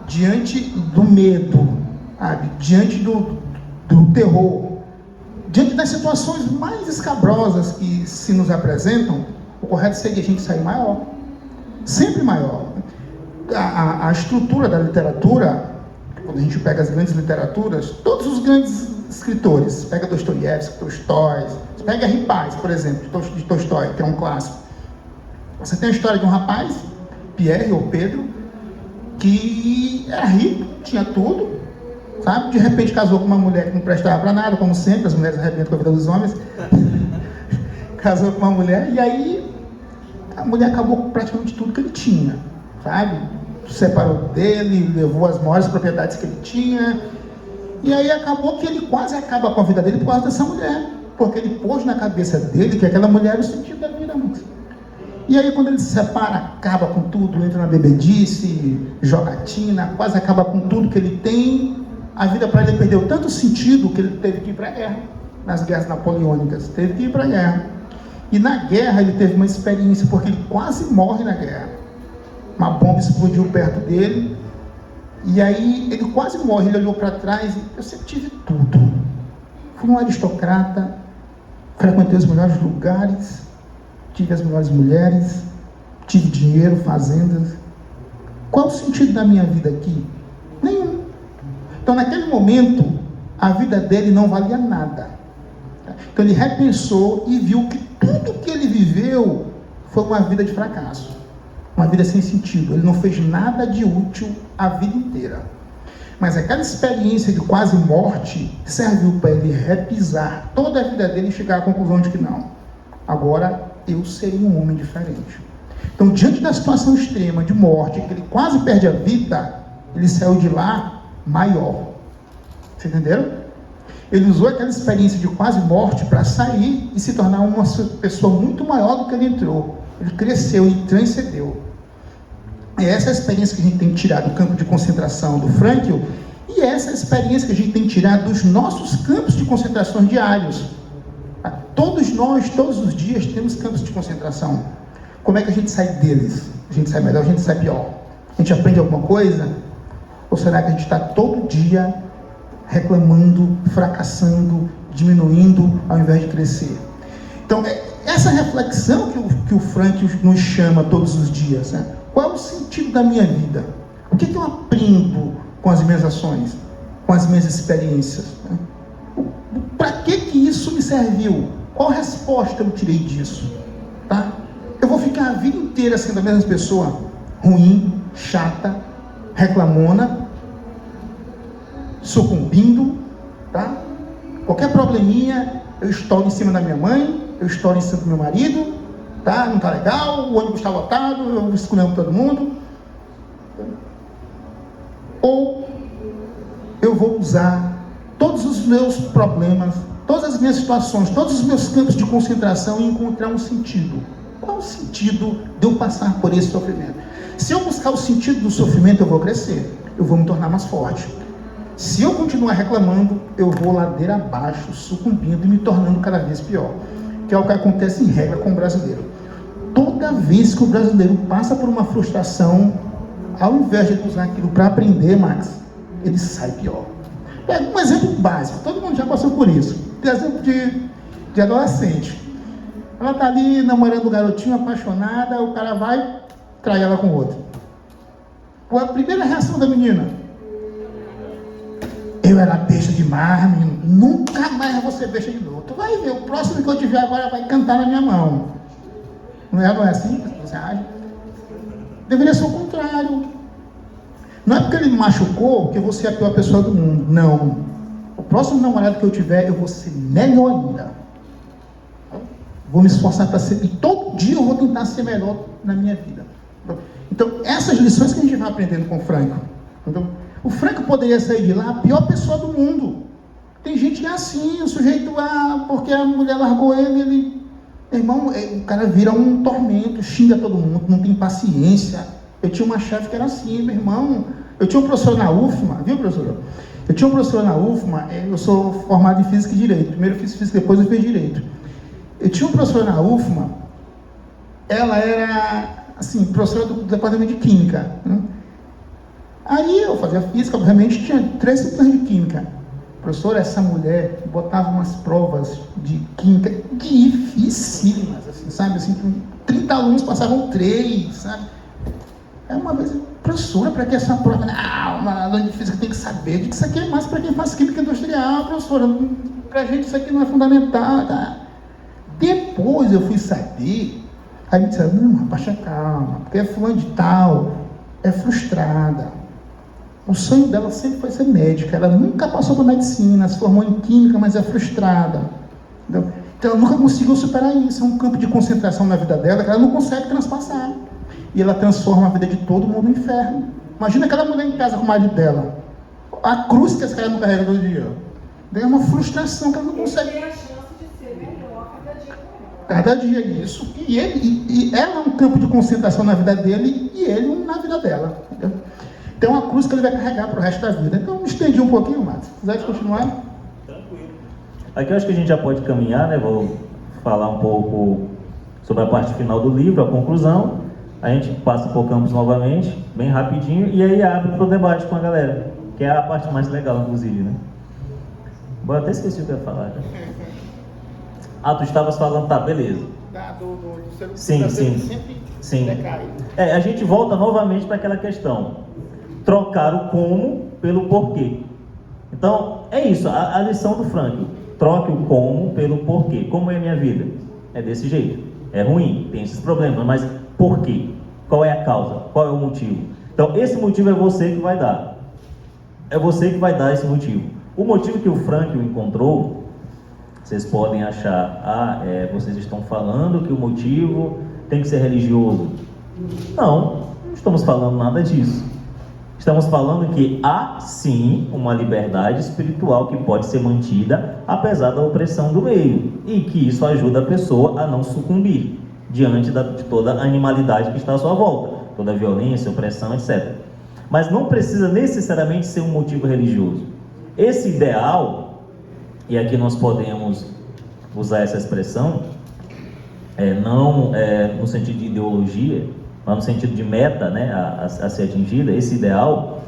diante do medo, sabe, diante do terror, diante das situações mais escabrosas que se nos apresentam, o correto seria a gente sair maior, sempre maior. A estrutura da literatura, quando a gente pega as grandes literaturas, todos os grandes escritores, pega Dostoiévski, Tolstói, pega R. Paz, por exemplo, de Tolstói, que é um clássico. Você tem a história de um rapaz, Pierre ou Pedro, que era rico, tinha tudo, sabe? De repente casou com uma mulher que não prestava para nada, como sempre, as mulheres arrebentam com a vida dos homens. Casou com uma mulher, e aí a mulher acabou com praticamente tudo que ele tinha, sabe? Separou dele, levou as maiores propriedades que ele tinha, e aí acabou que ele quase acaba com a vida dele por causa dessa mulher, porque ele pôs na cabeça dele que aquela mulher era o sentido da vida. E aí quando ele se separa, acaba com tudo, entra na bebedice, jogatina, quase acaba com tudo que ele tem. A vida para ele perdeu tanto sentido que ele teve que ir para a guerra, nas guerras napoleônicas, teve que ir para a guerra. E na guerra ele teve uma experiência, porque ele quase morre na guerra. Uma bomba explodiu perto dele, e aí ele quase morre. Ele olhou para trás e: eu sempre tive tudo. Fui um aristocrata, frequentei os melhores lugares, tive as melhores mulheres, tive dinheiro, fazendas. Qual o sentido da minha vida aqui? Nenhum. Então naquele momento, a vida dele não valia nada. Então ele repensou e viu que tudo que ele viveu foi uma vida de fracasso, uma vida sem sentido. Ele não fez nada de útil a vida inteira. Mas aquela experiência de quase morte serviu para ele repisar toda a vida dele e chegar à conclusão de que não, agora eu serei um homem diferente. Então, diante da situação extrema de morte, que ele quase perde a vida, ele saiu de lá maior. Vocês entenderam? Ele usou aquela experiência de quase morte para sair e se tornar uma pessoa muito maior do que ele entrou. Ele cresceu e transcendeu. É essa a experiência que a gente tem que tirar do campo de concentração do Frankl, e essa é a experiência que a gente tem que tirar dos nossos campos de concentração diários. Todos nós, todos os dias, temos campos de concentração. Como é que a gente sai deles? A gente sai melhor, a gente sai pior? A gente aprende alguma coisa? Ou será que a gente está todo dia reclamando, fracassando, diminuindo, ao invés de crescer? Então, essa reflexão que o Frankl nos chama todos os dias, né? Qual é o sentido da minha vida? O que eu aprendo com as minhas ações, com as minhas experiências? Né? Para que isso me serviu? Qual resposta eu tirei disso? Tá? Eu vou ficar a vida inteira sendo a mesma pessoa ruim, chata, reclamona, sucumbindo, tá? Qualquer probleminha, eu estouro em cima da minha mãe, eu estouro em cima do meu marido, tá? Não tá legal, o ônibus está lotado, eu escolhendo todo mundo. Ou eu vou usar todos os meus problemas, todas as minhas situações, todos os meus campos de concentração e encontrar um sentido. Qual o sentido de eu passar por esse sofrimento? Se eu buscar o sentido do sofrimento, eu vou crescer, eu vou me tornar mais forte. Se eu continuar reclamando, eu vou ladeira abaixo, sucumbindo e me tornando cada vez pior. Que é o que acontece em regra com o brasileiro. Toda vez que o brasileiro passa por uma frustração, ao invés de usar aquilo para aprender, Max, ele sai pior. Pega um exemplo básico, todo mundo já passou por isso. Tem exemplo de adolescente. Ela está ali namorando o garotinho, apaixonada, o cara vai trair ela com outro. Qual a primeira reação da menina? Eu era besta demais, menino. Nunca mais vou ser besta de novo. Tu vai ver, o próximo que eu tiver agora vai cantar na minha mão. Não é assim que você age? Deveria ser o contrário. Não é porque ele me machucou que eu vou ser a pior pessoa do mundo. Não. O próximo namorado que eu tiver, eu vou ser melhor ainda. Vou me esforçar para ser. E todo dia eu vou tentar ser melhor na minha vida. Então, essas lições que a gente vai aprendendo com o Franco. Então, o Franco poderia sair de lá a pior pessoa do mundo. Tem gente que é assim, o sujeito, porque a mulher largou ele, irmão, o cara vira um tormento, xinga todo mundo, não tem paciência. Eu tinha uma chefe que era assim, meu irmão. Eu tinha um professor na UFMA, viu, professor? Eu tinha um professor na UFMA, eu sou formado em Física e Direito. Primeiro eu fiz Física, depois eu fiz Direito. Eu tinha um professor na UFMA, ela era, assim, professora do Departamento de Química, né? Aí eu fazia Física, obviamente tinha 3 disciplinas de Química. Professora, essa mulher botava umas provas de Química dificílimas, assim, sabe? Assim, 30 alunos passavam 3, sabe? Aí uma vez, professora, para que essa prova? Não, uma aluna de Física tem que saber. Eu digo, isso aqui é mais para quem faz Química Industrial, professora. Para a gente isso aqui não é fundamental, tá? Depois eu fui saber, aí me disseram, não, baixa calma, porque é fulano de tal, é frustrada. O sonho dela sempre foi ser médica, ela nunca passou por medicina, se formou em química, mas é frustrada. Entendeu? Então ela nunca conseguiu superar isso, é um campo de concentração na vida dela que ela não consegue transpassar. E ela transforma a vida de todo mundo no inferno. Imagina aquela mulher em casa com o marido dela, a cruz que esse cara não carrega todo dia. É uma frustração que ela não consegue. Cada dia isso, e ela é um campo de concentração na vida dele e ele na vida dela. Entendeu? Então é uma cruz que ele vai carregar para o resto da vida. Então eu me estendi um pouquinho, Matos. Se quiser continuar. Tranquilo. Aqui eu acho que a gente já pode caminhar, né? Vou falar um pouco sobre a parte final do livro, a conclusão. A gente passa por campos novamente, bem rapidinho, e aí abre para o debate com a galera, que é a parte mais legal, inclusive, né? Bom, eu até esqueci o que eu ia falar. Né? Tu estavas falando, tá, beleza. Sim. A gente volta novamente para aquela questão. Trocar o como pelo porquê. Então, é isso, a lição do Frank. Troque o como pelo porquê. Como é a minha vida? É desse jeito. É ruim, tem esses problemas, mas por quê? Qual é a causa? Qual é o motivo? Então, esse motivo é você que vai dar. É você que vai dar esse motivo. O motivo que o Frank encontrou, vocês podem achar, vocês estão falando que o motivo tem que ser religioso. Não estamos falando nada disso. Estamos falando que há, sim, uma liberdade espiritual que pode ser mantida apesar da opressão do meio e que isso ajuda a pessoa a não sucumbir diante de toda a animalidade que está à sua volta, toda a violência, opressão, etc. Mas não precisa necessariamente ser um motivo religioso. Esse ideal, e aqui nós podemos usar essa expressão, não no sentido de ideologia, mas no sentido de meta, né, a ser atingida, esse ideal,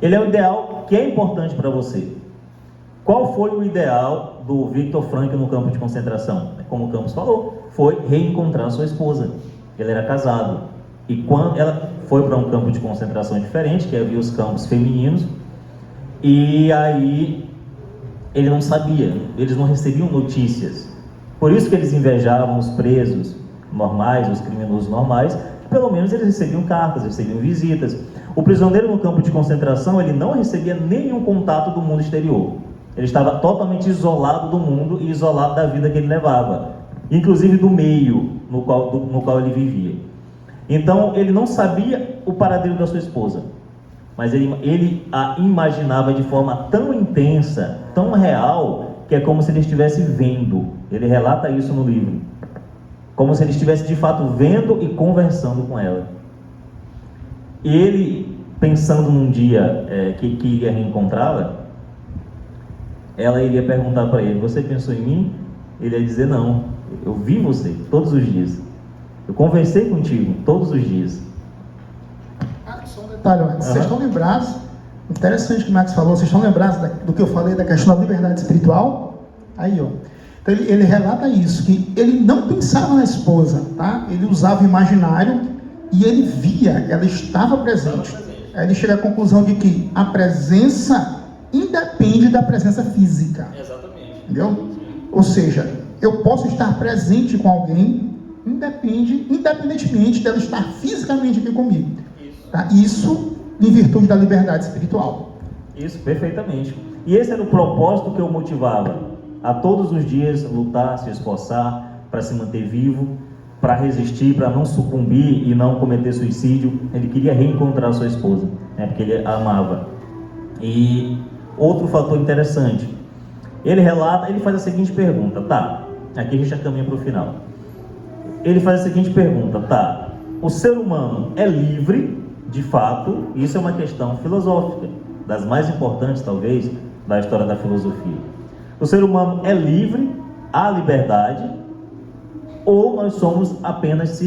ele é o ideal que é importante para você. Qual foi o ideal do Viktor Frankl no campo de concentração? Como o Campos falou, foi reencontrar sua esposa. Ele era casado. E quando ela foi para um campo de concentração diferente, que havia os campos femininos, e aí ele não sabia, eles não recebiam notícias. Por isso que eles invejavam os presos normais, os criminosos normais, pelo menos eles recebiam cartas, recebiam visitas. O prisioneiro no campo de concentração, ele não recebia nenhum contato do mundo exterior. Ele estava totalmente isolado do mundo e isolado da vida que ele levava, inclusive do meio no qual ele vivia. Então, ele não sabia o paradeiro da sua esposa, mas ele a imaginava de forma tão intensa, tão real, que é como se ele estivesse vendo. Ele relata isso no livro. Como se ele estivesse de fato vendo e conversando com ela. Ele, pensando num dia que iria reencontrá-la, ela iria perguntar para ele, você pensou em mim? Ele ia dizer, não, eu vi você todos os dias. Eu conversei contigo todos os dias. Só um detalhe, vocês estão lembrados, interessante o que o Max falou, vocês estão lembrados do que eu falei da questão da liberdade espiritual? Aí, ó. Então ele relata isso, que ele não pensava na esposa, tá? Ele usava o imaginário e ele via, ela estava presente. Aí ele chega à conclusão de que a presença independe da presença física. Exatamente. Entendeu? Ou seja, eu posso estar presente com alguém, independentemente dela estar fisicamente aqui comigo. Isso. Tá? Isso em virtude da liberdade espiritual. Isso, perfeitamente. E esse era o propósito que eu motivava a todos os dias lutar, se esforçar para se manter vivo, para resistir, para não sucumbir e não cometer suicídio. Ele queria reencontrar sua esposa, né, porque ele a amava. E outro fator interessante, ele relata, ele faz a seguinte pergunta, tá, aqui a gente já caminha para o final. Ele faz a seguinte pergunta, tá, o ser humano é livre, de fato, isso é uma questão filosófica, das mais importantes talvez, da história da filosofia. O ser humano é livre, há liberdade, ou nós somos apenas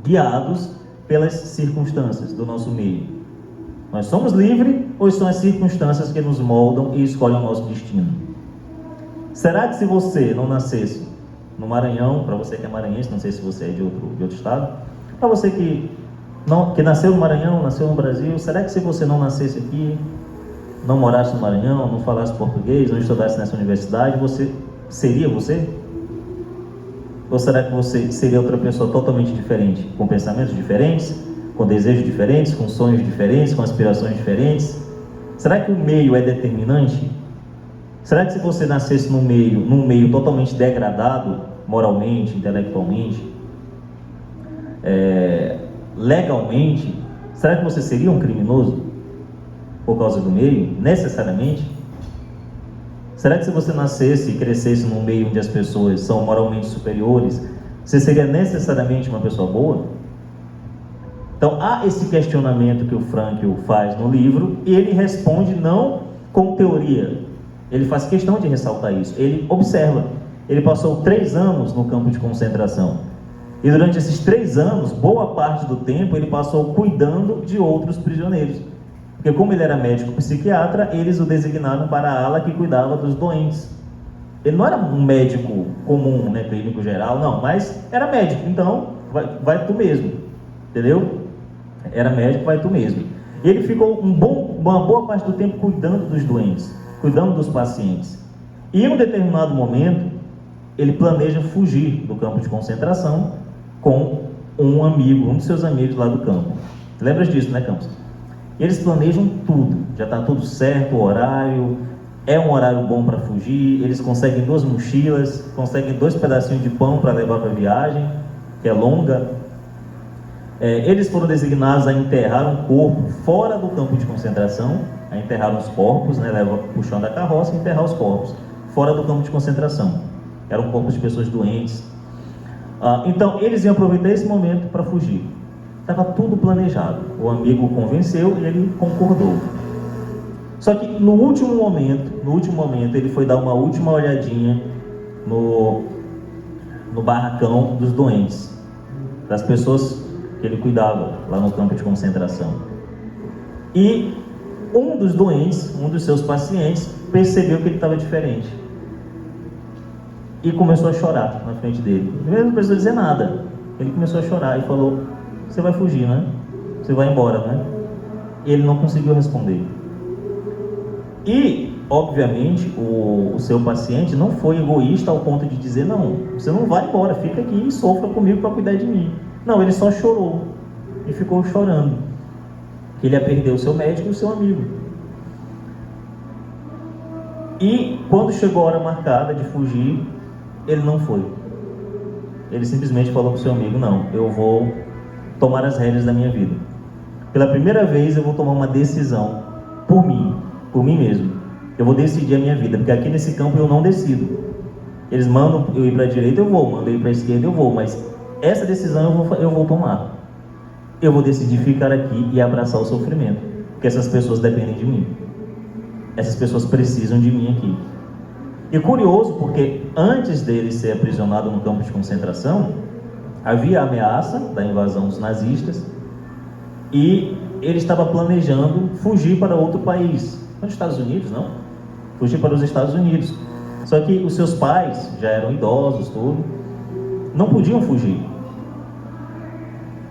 guiados pelas circunstâncias do nosso meio? Nós somos livres ou são as circunstâncias que nos moldam e escolhem o nosso destino? Será que se você não nascesse no Maranhão, para você que é maranhense, não sei se você é de outro estado, para você que nasceu no Maranhão, nasceu no Brasil, será que se você não nascesse aqui, não morasse no Maranhão, não falasse português, não estudasse nessa universidade, você seria você? Ou será que você seria outra pessoa totalmente diferente, com pensamentos diferentes, com desejos diferentes, com sonhos diferentes, com aspirações diferentes? Será que o meio é determinante? Será que se você nascesse num meio totalmente degradado, moralmente, intelectualmente, legalmente, será que você seria um criminoso por causa do meio, necessariamente? Será que se você nascesse e crescesse num meio onde as pessoas são moralmente superiores, você seria necessariamente uma pessoa boa? Então há esse questionamento que o Frankl faz no livro, e ele responde não com teoria, ele faz questão de ressaltar isso, ele observa. Ele passou 3 anos no campo de concentração, e durante esses 3 anos, boa parte do tempo, ele passou cuidando de outros prisioneiros. Porque como ele era médico psiquiatra, eles o designaram para a ala que cuidava dos doentes. Ele não era um médico comum, né, clínico geral, não, mas era médico, então vai tu mesmo, entendeu? Era médico, vai tu mesmo. E ele ficou uma boa parte do tempo cuidando dos doentes, cuidando dos pacientes. E em um determinado momento, ele planeja fugir do campo de concentração com um dos seus amigos lá do campo. Lembra disso, né, Campos? Eles planejam tudo, já está tudo certo, o horário, é um horário bom para fugir, eles conseguem 2 mochilas, conseguem 2 pedacinhos de pão para levar para a viagem, que é longa. Eles foram designados a enterrar um corpo fora do campo de concentração, a enterrar os corpos, né, puxando a carroça e enterrar os corpos, fora do campo de concentração. Eram corpos de pessoas doentes. Então, eles iam aproveitar esse momento para fugir. Estava tudo planejado. O amigo o convenceu e ele concordou. Só que no último momento, ele foi dar uma última olhadinha no barracão dos doentes, das pessoas que ele cuidava lá no campo de concentração. E um dos doentes, um dos seus pacientes, percebeu que ele estava diferente e começou a chorar na frente dele. Ele não precisou dizer nada. Ele começou a chorar e falou: você vai fugir, né? Você vai embora, né? E ele não conseguiu responder. E, obviamente, o seu paciente não foi egoísta ao ponto de dizer: não, você não vai embora, fica aqui e sofra comigo para cuidar de mim. Não, ele só chorou e ficou chorando. Ele ia perder o seu médico e o seu amigo. E quando chegou a hora marcada de fugir, ele não foi. Ele simplesmente falou para o seu amigo: não, eu vou tomar as rédeas da minha vida. Pela primeira vez eu vou tomar uma decisão por mim mesmo. Eu vou decidir a minha vida, porque aqui nesse campo eu não decido. Eles mandam eu ir para a direita, eu vou, mandam eu ir para a esquerda, eu vou, mas essa decisão eu vou tomar. Eu vou decidir ficar aqui e abraçar o sofrimento, porque essas pessoas dependem de mim. Essas pessoas precisam de mim aqui. E curioso, porque antes dele ser aprisionado no campo de concentração, havia a ameaça da invasão dos nazistas e ele estava planejando fugir para outro país. Para os Estados Unidos, não? Fugir para os Estados Unidos. Só que os seus pais já eram idosos, tudo, não podiam fugir.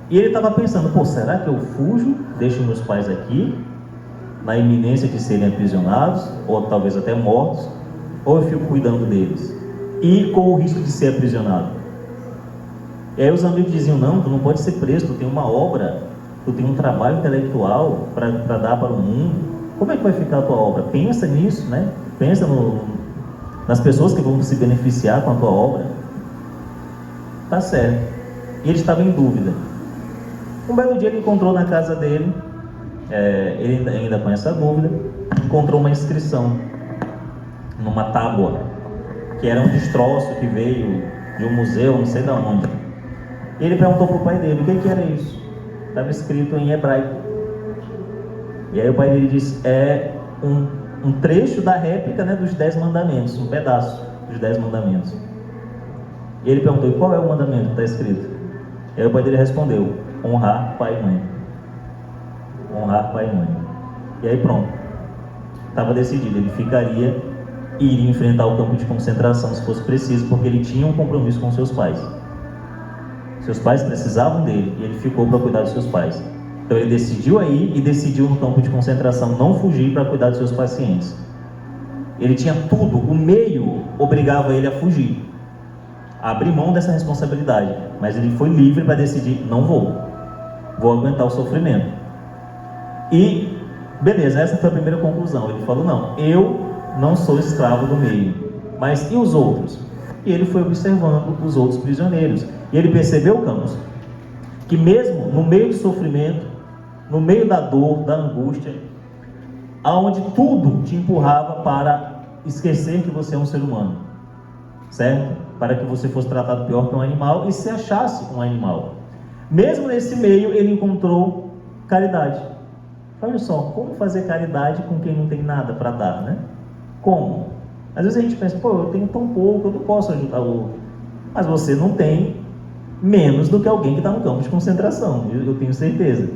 E ele estava pensando, pô, será que eu fujo, deixo meus pais aqui, na iminência de serem aprisionados, ou talvez até mortos, ou eu fico cuidando deles, e com o risco de ser aprisionado? E aí os amigos diziam, não, tu não pode ser preso, tu tem uma obra, tu tem um trabalho intelectual para dar para o mundo, como é que vai ficar a tua obra? Pensa nisso, né? Pensa nas pessoas que vão se beneficiar com a tua obra. Tá certo. E ele estava em dúvida. Um belo dia ele encontrou na casa dele, ele ainda com essa dúvida, encontrou uma inscrição numa tábua, que era um destroço que veio de um museu, não sei de onde. E ele perguntou para o pai dele, o que era isso? Estava escrito em hebraico. E aí o pai dele disse, é um trecho da réplica, né, dos 10 mandamentos, um pedaço dos 10 mandamentos. E ele perguntou, e qual é o mandamento que está escrito? E aí o pai dele respondeu, honrar pai e mãe. Honrar pai e mãe. E aí pronto, estava decidido, ele ficaria e iria enfrentar o campo de concentração se fosse preciso, porque ele tinha um compromisso com seus pais. Seus pais precisavam dele e ele ficou para cuidar dos seus pais. Então ele decidiu aí e decidiu no campo de concentração não fugir para cuidar dos seus pacientes. Ele tinha tudo, o meio obrigava ele a fugir, a abrir mão dessa responsabilidade, mas ele foi livre para decidir, não vou aguentar o sofrimento. E beleza, essa foi a primeira conclusão. Ele falou, não, eu não sou escravo do meio, mas e os outros? E ele foi observando os outros prisioneiros, e ele percebeu, Campos, que mesmo no meio do sofrimento, no meio da dor, da angústia, aonde tudo te empurrava para esquecer que você é um ser humano, certo? Para que você fosse tratado pior que um animal e se achasse um animal. Mesmo nesse meio, ele encontrou caridade. Olha só, como fazer caridade com quem não tem nada para dar, né? Como? Às vezes a gente pensa, pô, eu tenho tão pouco, eu não posso ajudar o outro. Mas você não tem menos do que alguém que está no campo de concentração, eu tenho certeza.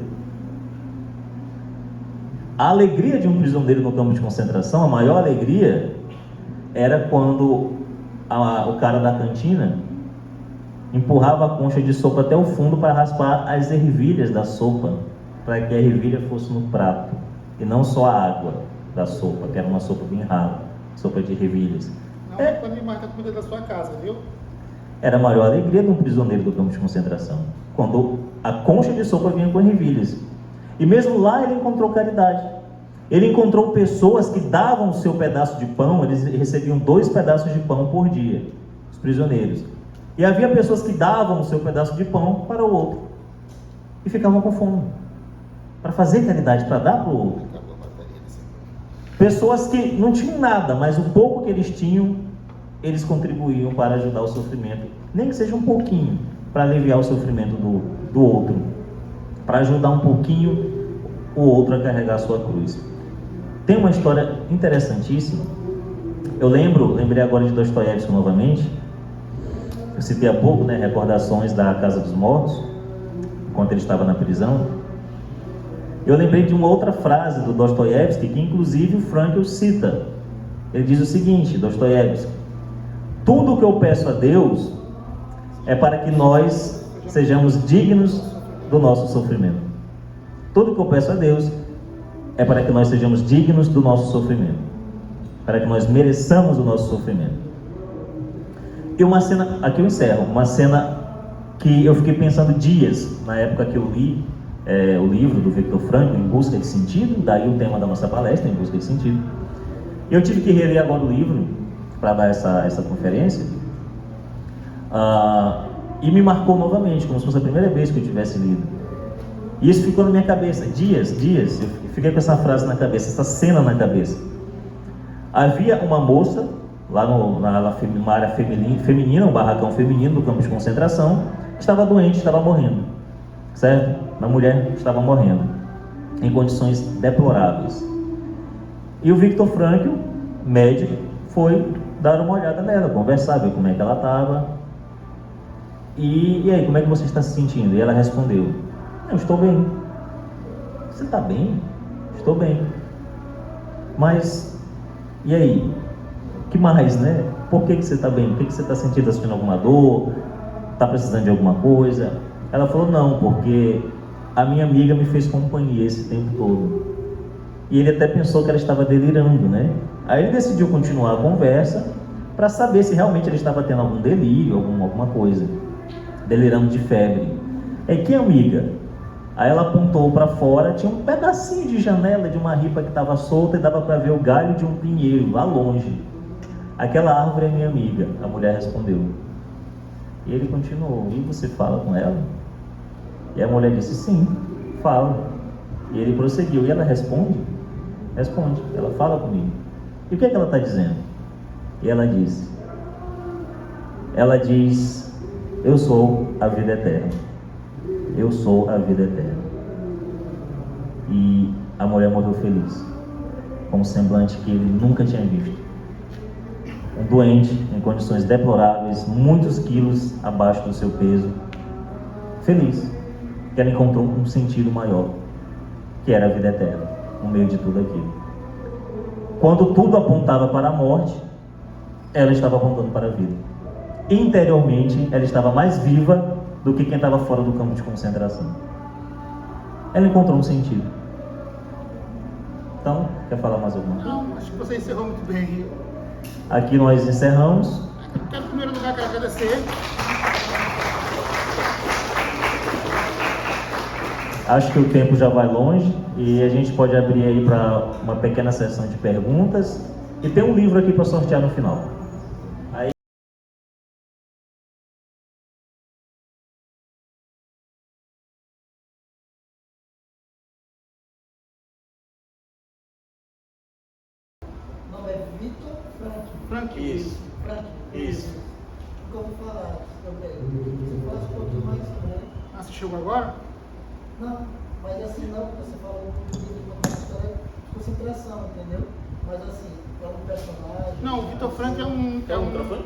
A alegria de um prisioneiro no campo de concentração, a maior alegria, era quando o cara da cantina empurrava a concha de sopa até o fundo para raspar as ervilhas da sopa, para que a ervilha fosse no prato, e não só a água da sopa, que era uma sopa bem rala, sopa de ervilhas. Não é para animar a comida da sua casa, viu? Era a maior alegria de um prisioneiro do campo de concentração, quando a concha de sopa vinha com ervilhas. E mesmo lá ele encontrou caridade. Ele encontrou pessoas que davam o seu pedaço de pão, eles recebiam 2 pedaços de pão por dia, os prisioneiros. E havia pessoas que davam o seu pedaço de pão para o outro, e ficavam com fome, para fazer caridade, para dar para o outro. Pessoas que não tinham nada, mas o pouco que eles tinham, eles contribuíam para ajudar o sofrimento, nem que seja um pouquinho, para aliviar o sofrimento do outro, para ajudar um pouquinho o outro a carregar a sua cruz. Tem uma história interessantíssima. Eu lembrei agora de Dostoiévski novamente. Eu citei há pouco, né, recordações da Casa dos Mortos, enquanto ele estava na prisão. Eu lembrei de uma outra frase do Dostoiévski, que inclusive o Frankl cita. Ele diz o seguinte, Dostoiévski: tudo o que eu peço a Deus é para que nós sejamos dignos do nosso sofrimento. Tudo o que eu peço a Deus é para que nós sejamos dignos do nosso sofrimento, para que nós mereçamos o nosso sofrimento. E uma cena, aqui eu encerro, uma cena que eu fiquei pensando dias, na época que eu li o livro do Viktor Frankl, Em Busca de Sentido, daí o tema da nossa palestra, Em Busca de Sentido. Eu tive que reler agora o livro, para dar essa conferência, e me marcou novamente, como se fosse a primeira vez que eu tivesse lido. E isso ficou na minha cabeça, dias, eu fiquei com essa frase na cabeça, essa cena na cabeça. Havia uma moça, lá numa área feminina, um barracão feminino do campo de concentração, que estava doente, estava morrendo, certo? Uma mulher estava morrendo, em condições deploráveis. E o Viktor Frankl, médico, foi dar uma olhada nela, conversar, ver como é que ela estava. E aí, como é que você está se sentindo? E ela respondeu: eu estou bem. Você está bem? Estou bem. Mas, e aí? O que mais, né? Por que você está bem? O que você está sentindo? Está sentindo alguma dor? Está precisando de alguma coisa? Ela falou, não, porque a minha amiga me fez companhia esse tempo todo. E ele até pensou que ela estava delirando, né? Aí ele decidiu continuar a conversa para saber se realmente ela estava tendo algum delírio, alguma coisa. Delirando de febre. Que amiga? Aí ela apontou para fora, tinha um pedacinho de janela de uma ripa que estava solta e dava para ver o galho de um pinheiro lá longe. Aquela árvore é minha amiga, a mulher respondeu. E ele continuou, e você fala com ela? E a mulher disse, sim, falo. E ele prosseguiu, e ela responde? Responde, ela fala comigo. E o que é que ela está dizendo? E ela diz, eu sou a vida eterna. Eu sou a vida eterna. E a mulher morreu feliz, com um semblante que ele nunca tinha visto. Um doente, em condições deploráveis, muitos quilos abaixo do seu peso, feliz, que ela encontrou um sentido maior, que era a vida eterna, no meio de tudo aquilo. Quando tudo apontava para a morte, ela estava apontando para a vida. Interiormente, ela estava mais viva do que quem estava fora do campo de concentração. Ela encontrou um sentido. Então, quer falar mais alguma coisa? Não, acho que você encerrou muito bem. Aqui nós encerramos. Quero, em primeiro lugar, agradecer. Acho que o tempo já vai longe e a gente pode abrir aí para uma pequena sessão de perguntas. E tem um livro aqui para sortear no final. Aí... Não, é Vitor Frank. Isso. Frank. Isso. Como falar também? Você fala um pouquinho mais sobre ele. Ah, você chegou agora? Não, mas assim não, porque você fala um pouquinho de história de concentração, entendeu? Mas assim, é um personagem. Não, o Vitor Frank é um... Quer um microfone?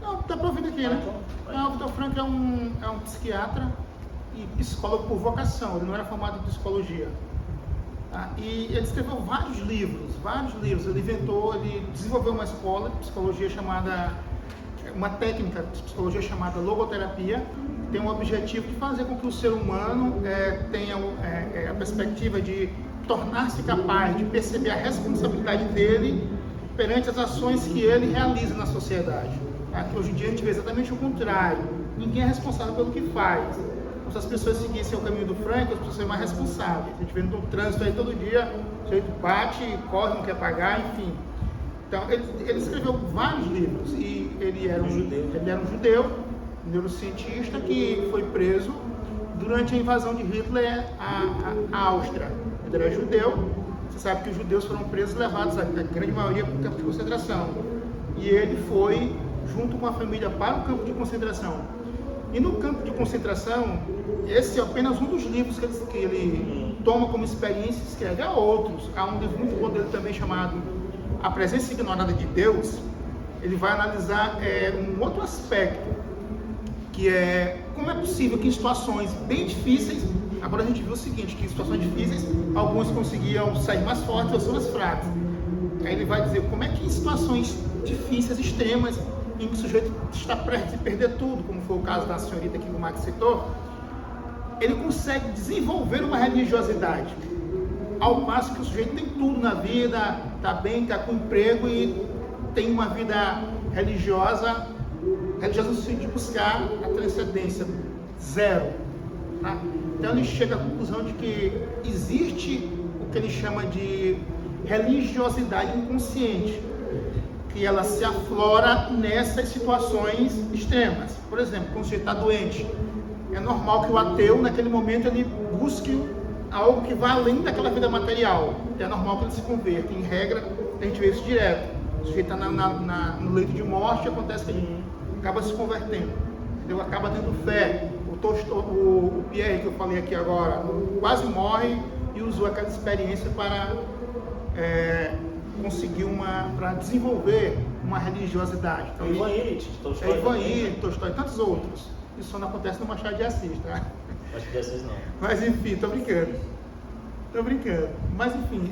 Não, tá pra ouvir aqui, né? Não, o Vitor Frank é um psiquiatra e psicólogo por vocação. Ele não era formado em psicologia. Tá? E ele escreveu vários livros. Ele desenvolveu uma escola de psicologia uma técnica de psicologia chamada logoterapia, que tem o objetivo de fazer com que o ser humano tenha a perspectiva de tornar-se capaz de perceber a responsabilidade dele perante as ações que ele realiza na sociedade. Tá? Hoje em dia a gente vê exatamente o contrário. Ninguém é responsável pelo que faz. Então, se as pessoas seguissem o caminho do Frank, as pessoas seriam mais responsáveis. A gente vê no trânsito aí todo dia, o sujeito bate, corre, não quer pagar, enfim. Então, ele escreveu vários livros e ele era um judeu, neurocientista que foi preso durante a invasão de Hitler à Áustria. Ele era judeu, você sabe que os judeus foram presos e levados, a grande maioria, para o campo de concentração. E ele foi, junto com a família, para o campo de concentração. E no campo de concentração, esse é apenas um dos livros que ele toma como experiência e escreve. Há outros. Há um livro muito bom dele também chamado A Presença Ignorada de Deus. Ele vai analisar um outro aspecto, que é como é possível que em situações bem difíceis, agora a gente viu o seguinte, que em situações difíceis, alguns conseguiam sair mais fortes, outros mais fracos. Aí ele vai dizer como é que em situações difíceis, extremas, em que o sujeito está prestes a perder tudo, como foi o caso da senhorita que o Max citou, ele consegue desenvolver uma religiosidade, ao passo que o sujeito tem tudo na vida, está bem, está com emprego e tem uma vida religiosa no sentido de buscar a transcendência, zero. Tá? Então ele chega à conclusão de que existe o que ele chama de religiosidade inconsciente, que ela se aflora nessas situações extremas. Por exemplo, quando você está doente, é normal que o ateu, naquele momento, ele busque algo que vá além daquela vida material. É normal que ele se converta. Em regra, a gente vê isso direto. O sujeito está no leito de morte, acontece que ele acaba se convertendo. Ele acaba tendo fé. O Pierre, que eu falei aqui agora, quase morre e usou aquela experiência para conseguir para desenvolver uma religiosidade. Então, Ivan Illich, Tolstói e tantos outros. Isso só não acontece no Machado de Assis, tá? Machado de Assis não. Mas enfim, tô brincando. Mas enfim,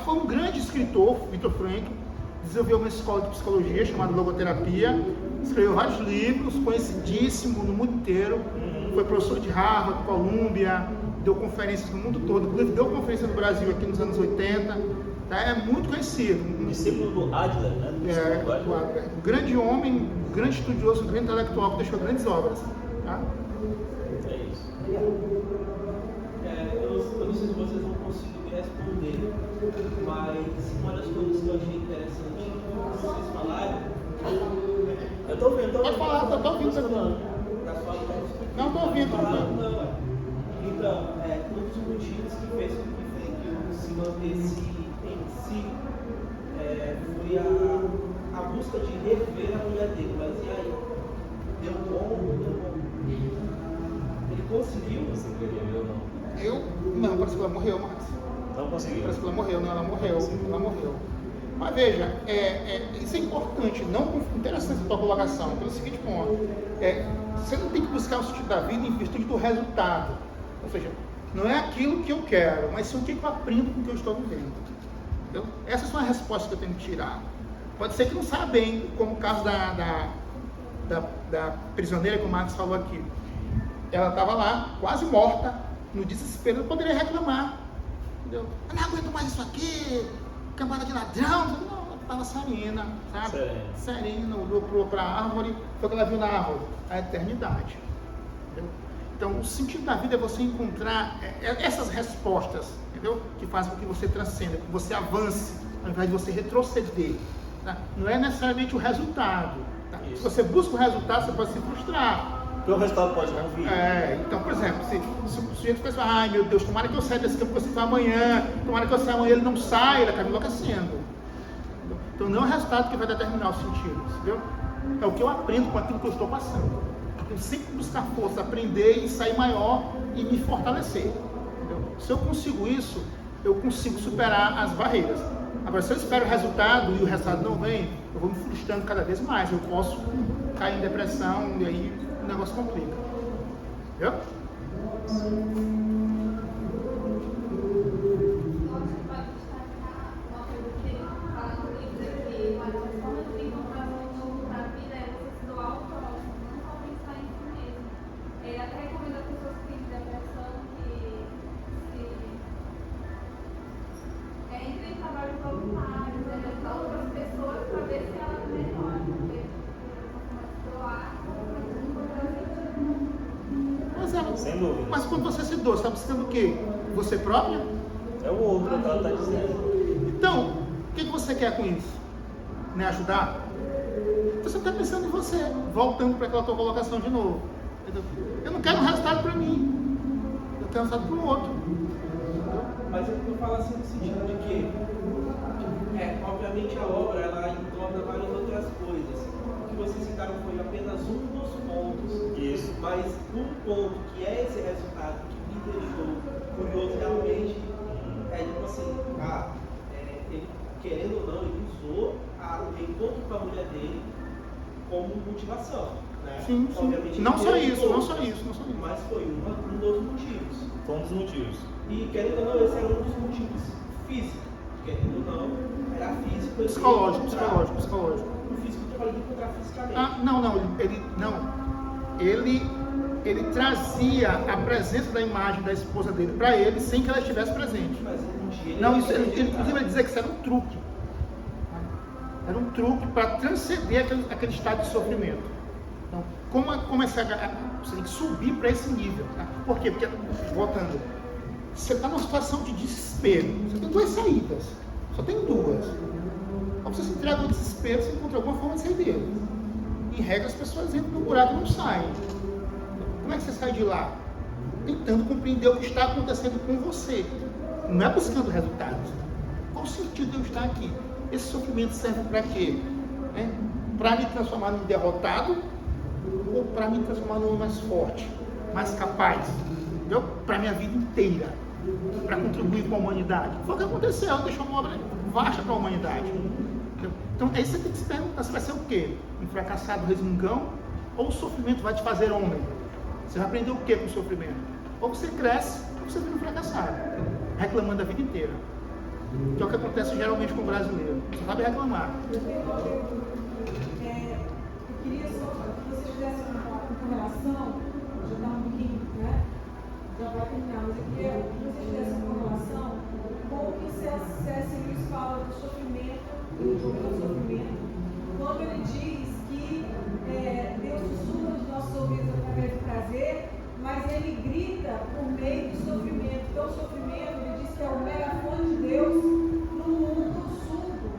foi um grande escritor, Vitor Frank, desenvolveu uma escola de psicologia chamada Logoterapia, escreveu vários livros, conhecidíssimo no mundo inteiro. foi professor de Harvard, Columbia, deu conferências no mundo todo, inclusive deu conferência no Brasil aqui nos anos 80, tá? É muito conhecido. Discípulo do Adler, né? Um grande homem, um grande estudioso, um grande intelectual que deixou grandes obras. Tá? É isso. Eu não sei se vocês vão conseguir me responder, mas uma das coisas que eu achei interessante que vocês falaram. Eu tô vendo, Pode falar, tô ouvindo. Não, tô ouvindo. Então, um dos motivos que fez com que Franklin se mantesse em si foi a busca de rever a mulher dele. Mas e aí? Deu bom ou não deu bom? Ele conseguiu? Não, parece que ela morreu, mas. Não conseguiu. Parece que ela morreu, não, ela morreu. Mas veja, isso é importante, interessante a tua colocação, pelo seguinte ponto. Você não tem que buscar o sentido da vida em virtude do resultado. Ou seja, não é aquilo que eu quero, mas sim o que eu aprendo com o que eu estou vivendo. Entendeu? Essas são as respostas que eu tenho que tirar. Pode ser que não saiba bem, como o caso da prisioneira que o Marcos falou aqui. Ela estava lá, quase morta, no desespero, eu poderia reclamar. Entendeu? Eu não aguento mais isso aqui, camada de ladrão. Não, ela estava serena, sabe? Serena, olhou para a árvore, foi o que ela viu na árvore, a eternidade. Entendeu? Então, o sentido da vida é você encontrar essas respostas, entendeu? Que fazem com que você transcenda, que você avance, ao invés de você retroceder. Tá? Não é necessariamente o resultado. Tá? Se você busca o resultado, você pode se frustrar. Porque o resultado pode não vir. Então, por exemplo, se o sujeito pensa, ai meu Deus, tomara que eu saia desse campo que você vai amanhã, tomara que eu saia amanhã, ele não sai, ele acaba enlouquecendo. Então não é o resultado que vai determinar o sentido, entendeu? É o que eu aprendo com aquilo que eu estou passando. Eu sempre buscar força, aprender e sair maior e me fortalecer. Entendeu? Se eu consigo isso, eu consigo superar as barreiras. Agora, se eu espero o resultado e o resultado não vem, eu vou me frustrando cada vez mais. Eu posso cair em depressão e aí o negócio complica. Entendeu? Sem dúvida. Mas quando você se doa, você está buscando o quê? Você própria? É o outro que ela está dizendo. Então, o que você quer com isso? Né, ajudar? Você está pensando em você, voltando para aquela tua colocação de novo. Entendeu? Eu não quero um resultado para mim, eu quero um resultado para o outro. Mas eu falo assim no sentido de que, obviamente a obra ela engloba várias outras coisas. O que vocês citaram foi apenas um dos pontos. Isso. Mas um ponto que é esse resultado que me deixou curioso realmente tipo assim, ele querendo ou não, ele usou o encontro com a mulher dele como motivação. Né? Sim. Obviamente, Não só isso. Mas foi um dos motivos. Foi um dos motivos. E querendo ou não, esse era um dos motivos físicos. Querendo ou não, era físico. Psicológico. O físico trabalha de encontrar fisicamente. Ele trazia a presença da imagem da esposa dele para ele sem que ela estivesse presente. Mas um dia Inclusive ele dizia que isso era um truque. Era um truque para transcender aquele estado de sofrimento. Então, como você tem que subir para esse nível. Tá? Por quê? Porque, voltando, você está numa situação de desespero. Você tem duas saídas. Só tem duas. Ou você se entrega no desespero, você encontra alguma forma de sair dele. Em regra, as pessoas entram no buraco e não saem. Como é que você sai de lá? Tentando compreender o que está acontecendo com você. Não é buscando resultados. Qual o sentido de eu estar aqui? Esse sofrimento serve para quê? Para me transformar num derrotado ou para me transformar num mais forte, mais capaz? Entendeu? Para a minha vida inteira. Para contribuir com a humanidade. Foi o que aconteceu, deixou uma obra vasta para a humanidade. Entendeu? Então, aí você tem que se perguntar, você vai ser o quê? Um fracassado resmungão? Ou o sofrimento vai te fazer homem? Você vai aprender o quê com o sofrimento? Ou você cresce, ou você vira um fracassado, reclamando a vida inteira. Que é o que acontece geralmente com o brasileiro. Você sabe reclamar. Eu queria só que vocês fizessem uma relação já está um pouquinho, né? Já vai terminar, mas eu queria que você fizesse uma correlação com o que C.S. Lewis fala do sofrimento e do jogo do sofrimento, quando ele diz que Deus sussurra nos nossos ouvidos através do prazer, mas ele grita por meio do sofrimento. Então, o sofrimento, ele diz que é o megafone de Deus no mundo surdo,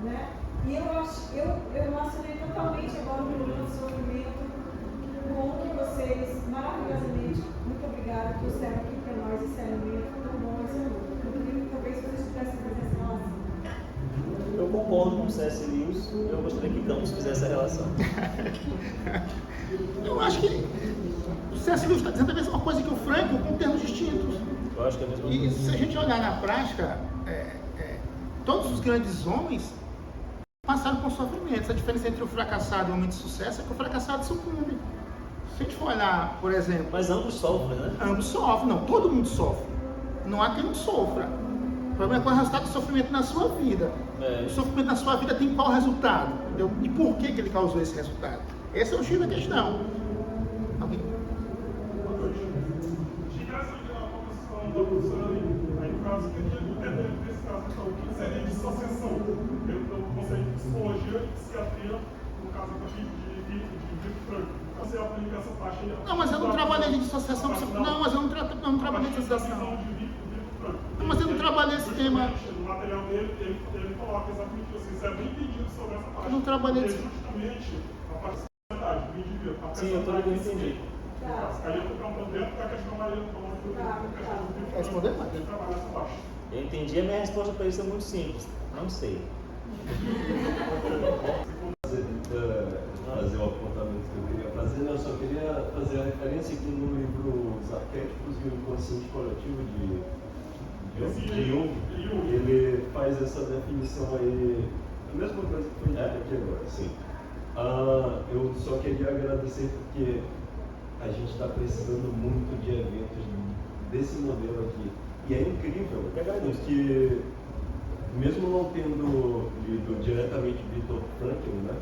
né? E eu relacionei totalmente agora o momento do sofrimento com o que vocês, maravilhosamente, muito obrigada, trouxeram aqui para nós esse elemento tão bom, esse amor. Eu queria que talvez vocês pudessem fazer essa relação. Eu concordo com o C.S. Lewis, eu gostaria que Campos fizesse a relação. Eu acho que o C.S. Lewis está dizendo a mesma coisa que o Frankl, com termos distintos. Eu acho que é a mesma coisa. E se a gente olhar na prática, todos os grandes homens passaram por sofrimentos. A diferença entre o fracassado e o homem de sucesso é que o fracassado sucumbe. Se a gente for olhar, por exemplo... Mas ambos sofrem, né? Ambos sofrem. Não, todo mundo sofre. Não há quem não sofra. O problema é qual é o resultado do sofrimento na sua vida. O sofrimento na sua vida tem qual resultado? Entendeu? E por que ele causou esse resultado? Esse é o X da questão. Alguém? Boa noite. Chegasse aqui na comissão da professora ali, aí no caso, nesse caso, então, o que seria dissociação? Eu conceito de psicologia e psiquiatria, no caso aqui de Frank. Você aplica essa parte aí. Não, mas eu não trabalhei de dissociação. Não, mas eu não trabalhei de dissociação. Não, mas eu não trabalhei esse tema. No material dele, ele coloca exatamente isso. Isso é bem entendido sobre essa parte. Eu não trabalhei Porque justamente a parte da sociedade, do indivíduo. Sim, eu também entendi. Aí eu vou ficar dentro da questão Maria do Quer responder, Maria? trabalhar essa parte. Eu entendi, a minha resposta para isso é muito simples. Não sei. Fazer o apontamento que eu queria fazer, eu só queria fazer a referência aqui no livro Os Arquétipos e o Inconsciente Coletivo de Jung. Ele faz essa definição aí, a mesma coisa que foi dita aqui agora, sim. Eu só queria agradecer porque a gente está precisando muito de eventos desse modelo aqui. E é incrível, porque mesmo não tendo lido diretamente Viktor Frankl, né?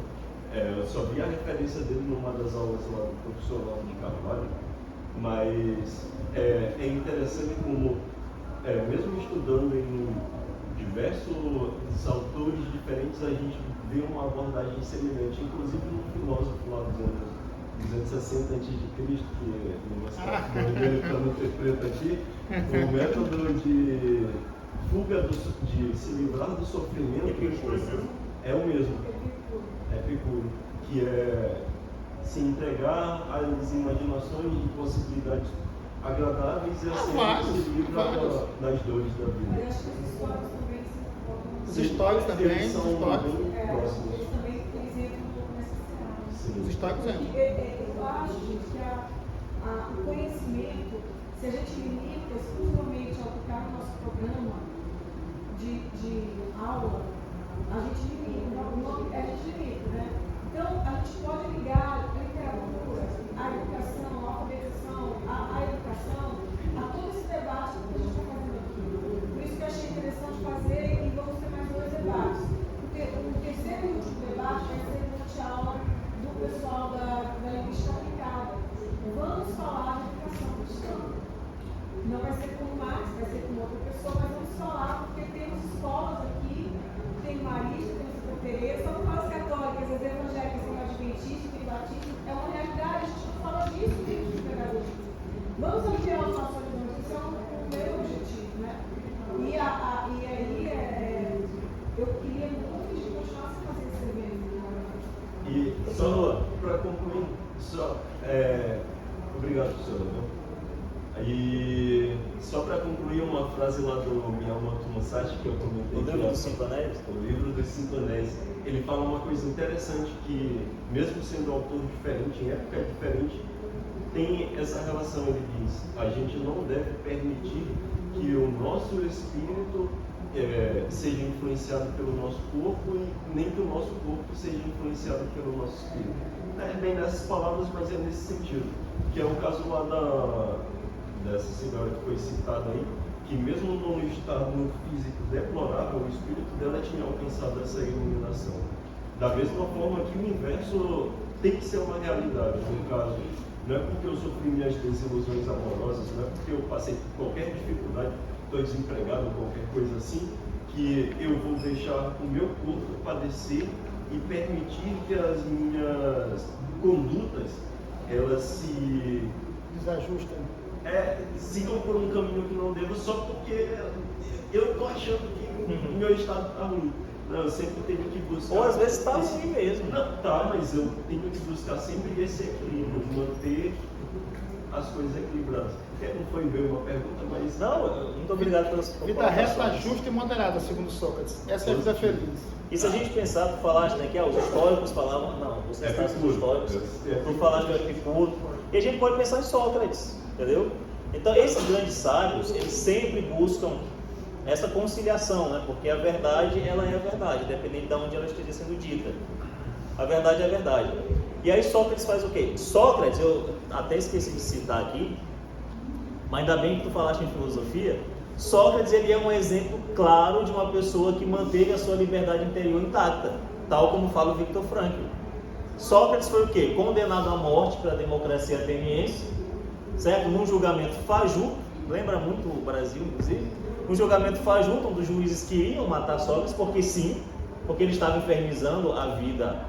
Eu só vi a referência dele numa das aulas lá do professor Olavo de Carvalho, mas é interessante como, mesmo estudando em diversos autores diferentes, a gente vê uma abordagem semelhante, inclusive no filósofo lá dos anos 260 a.C., que não está dele para não ter preto aqui, o método de fuga, de se livrar do sofrimento é o mesmo. Epicuro, que é se entregar às imaginações de possibilidades agradáveis e assim se livrar das dores da vida. Eu acho que os históricos também se Os históricos também, Eles são bem próximos. eles também entram um pouco nessa seara. Sim. Os históricos Eu acho, gente, que o conhecimento, se a gente limita exclusivamente ao ficar no nosso programa de aula, a gente limita, né? Então, a gente pode ligar a literatura, a educação, a alfabetização, a educação, a todo esse debate que a gente está fazendo aqui. Por isso que eu achei interessante fazer e vamos ter mais 2 debates. Porque o terceiro e último debate vai ser durante a aula do pessoal da linguística aplicada. Vamos falar de educação cristã. Não vai ser com o Max, vai ser com outra pessoa, mas vamos falar porque temos escolas aqui, tem Marista, tem Santa Teresa, são escolas católicas, as evangélicas, tem adventistas, tem batistas, é uma realidade, a gente não fala disso dentro de pedagogia. Vamos ampliar os nossos horizontes, isso é o meu objetivo, né? E aí, eu queria muito que a gente continuasse fazendo esse evento. E só para concluir, obrigado, professora. E só para concluir uma frase lá do Miyamoto Musashi que eu comentei. O livro dos 5 Anéis? O livro dos 5 Anéis. Ele fala uma coisa interessante que, mesmo sendo autor diferente, em época diferente, tem essa relação. Ele diz: a gente não deve permitir que o nosso espírito seja influenciado pelo nosso corpo e nem que o nosso corpo seja influenciado pelo nosso espírito. Não é bem nessas palavras, mas é nesse sentido. Que é o caso lá dessa senhora que foi citada aí, que mesmo num estado físico deplorável, o espírito dela tinha alcançado essa iluminação. Da mesma forma que o inverso tem que ser uma realidade. No caso, não é porque eu sofri minhas desilusões amorosas, não é porque eu passei por qualquer dificuldade, estou desempregado ou qualquer coisa assim, que eu vou deixar o meu corpo padecer e permitir que as minhas condutas, elas se Desajustam. sigam por um caminho que não devo, só porque eu estou achando que o meu estado está ruim. Não, eu sempre tenho que buscar. Ou às vezes está ruim mesmo. Não, tá, mas eu tenho que buscar sempre esse equilíbrio, manter as coisas equilibradas. Não foi ver uma pergunta, mas. Não, muito obrigado pelas Vida reta, justa e moderada, segundo Sócrates. Essa é a vida feliz. E se a gente pensar, tu falaste, né, que os históricos falavam, não, você está sendo históricos, tu falaste do Epicuro, e a gente pode pensar em Sócrates, entendeu? Então esses grandes sábios, eles sempre buscam essa conciliação, né, porque a verdade, ela é a verdade, dependendo de onde ela esteja sendo dita. A verdade é a verdade. E aí Sócrates faz o quê? Sócrates, eu até esqueci de citar aqui, mas ainda bem que tu falaste em filosofia, Sócrates, ele é um exemplo claro de uma pessoa que manteve a sua liberdade interior intacta, tal como fala o Viktor Frankl. Sócrates foi o quê? Condenado à morte pela democracia ateniense, certo? Num julgamento fajuto, lembra muito o Brasil, inclusive, um julgamento fajuto, onde os juízes queriam matar Sócrates, porque sim, porque ele estava infernizando a vida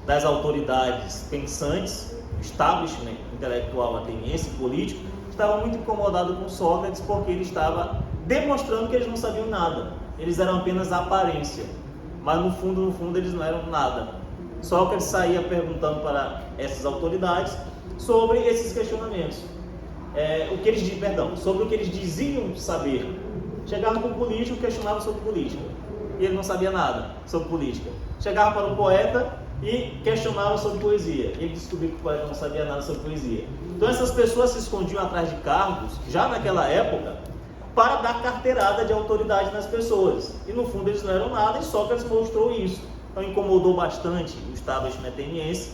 das autoridades pensantes, establishment intelectual ateniense, político, estava muito incomodado com Sócrates porque ele estava demonstrando que eles não sabiam nada. Eles eram apenas a aparência, mas no fundo eles não eram nada. Sócrates saía perguntando para essas autoridades sobre esses questionamentos, sobre o que eles diziam saber. Chegava para um político, questionava sobre política, e ele não sabia nada sobre política. Chegava para um poeta e questionava sobre poesia. Ele descobriu que o poeta não sabia nada sobre poesia. Então essas pessoas se escondiam atrás de cargos, já naquela época, para dar carteirada de autoridade nas pessoas. E no fundo eles não eram nada, e Sócrates mostrou isso. Então incomodou bastante o establishment ateniense,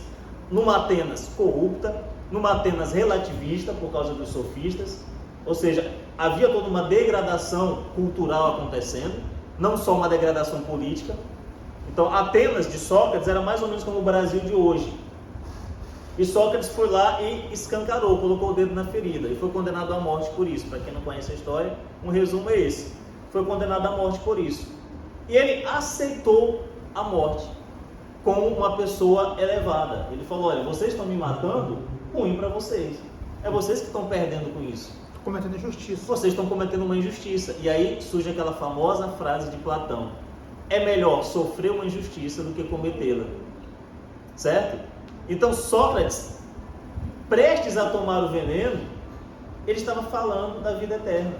numa Atenas corrupta, numa Atenas relativista por causa dos sofistas, ou seja, havia toda uma degradação cultural acontecendo, não só uma degradação política. Então Atenas de Sócrates era mais ou menos como o Brasil de hoje. E Sócrates foi lá e escancarou, colocou o dedo na ferida e foi condenado à morte por isso. Para quem não conhece a história, um resumo é esse: foi condenado à morte por isso. E ele aceitou a morte como uma pessoa elevada. Ele falou: olha, vocês estão me matando, ruim para vocês. É vocês que estão perdendo com isso. Cometendo injustiça. Vocês estão cometendo uma injustiça. E aí surge aquela famosa frase de Platão: é melhor sofrer uma injustiça do que cometê-la. Certo? Então Sócrates, prestes a tomar o veneno, ele estava falando da vida eterna.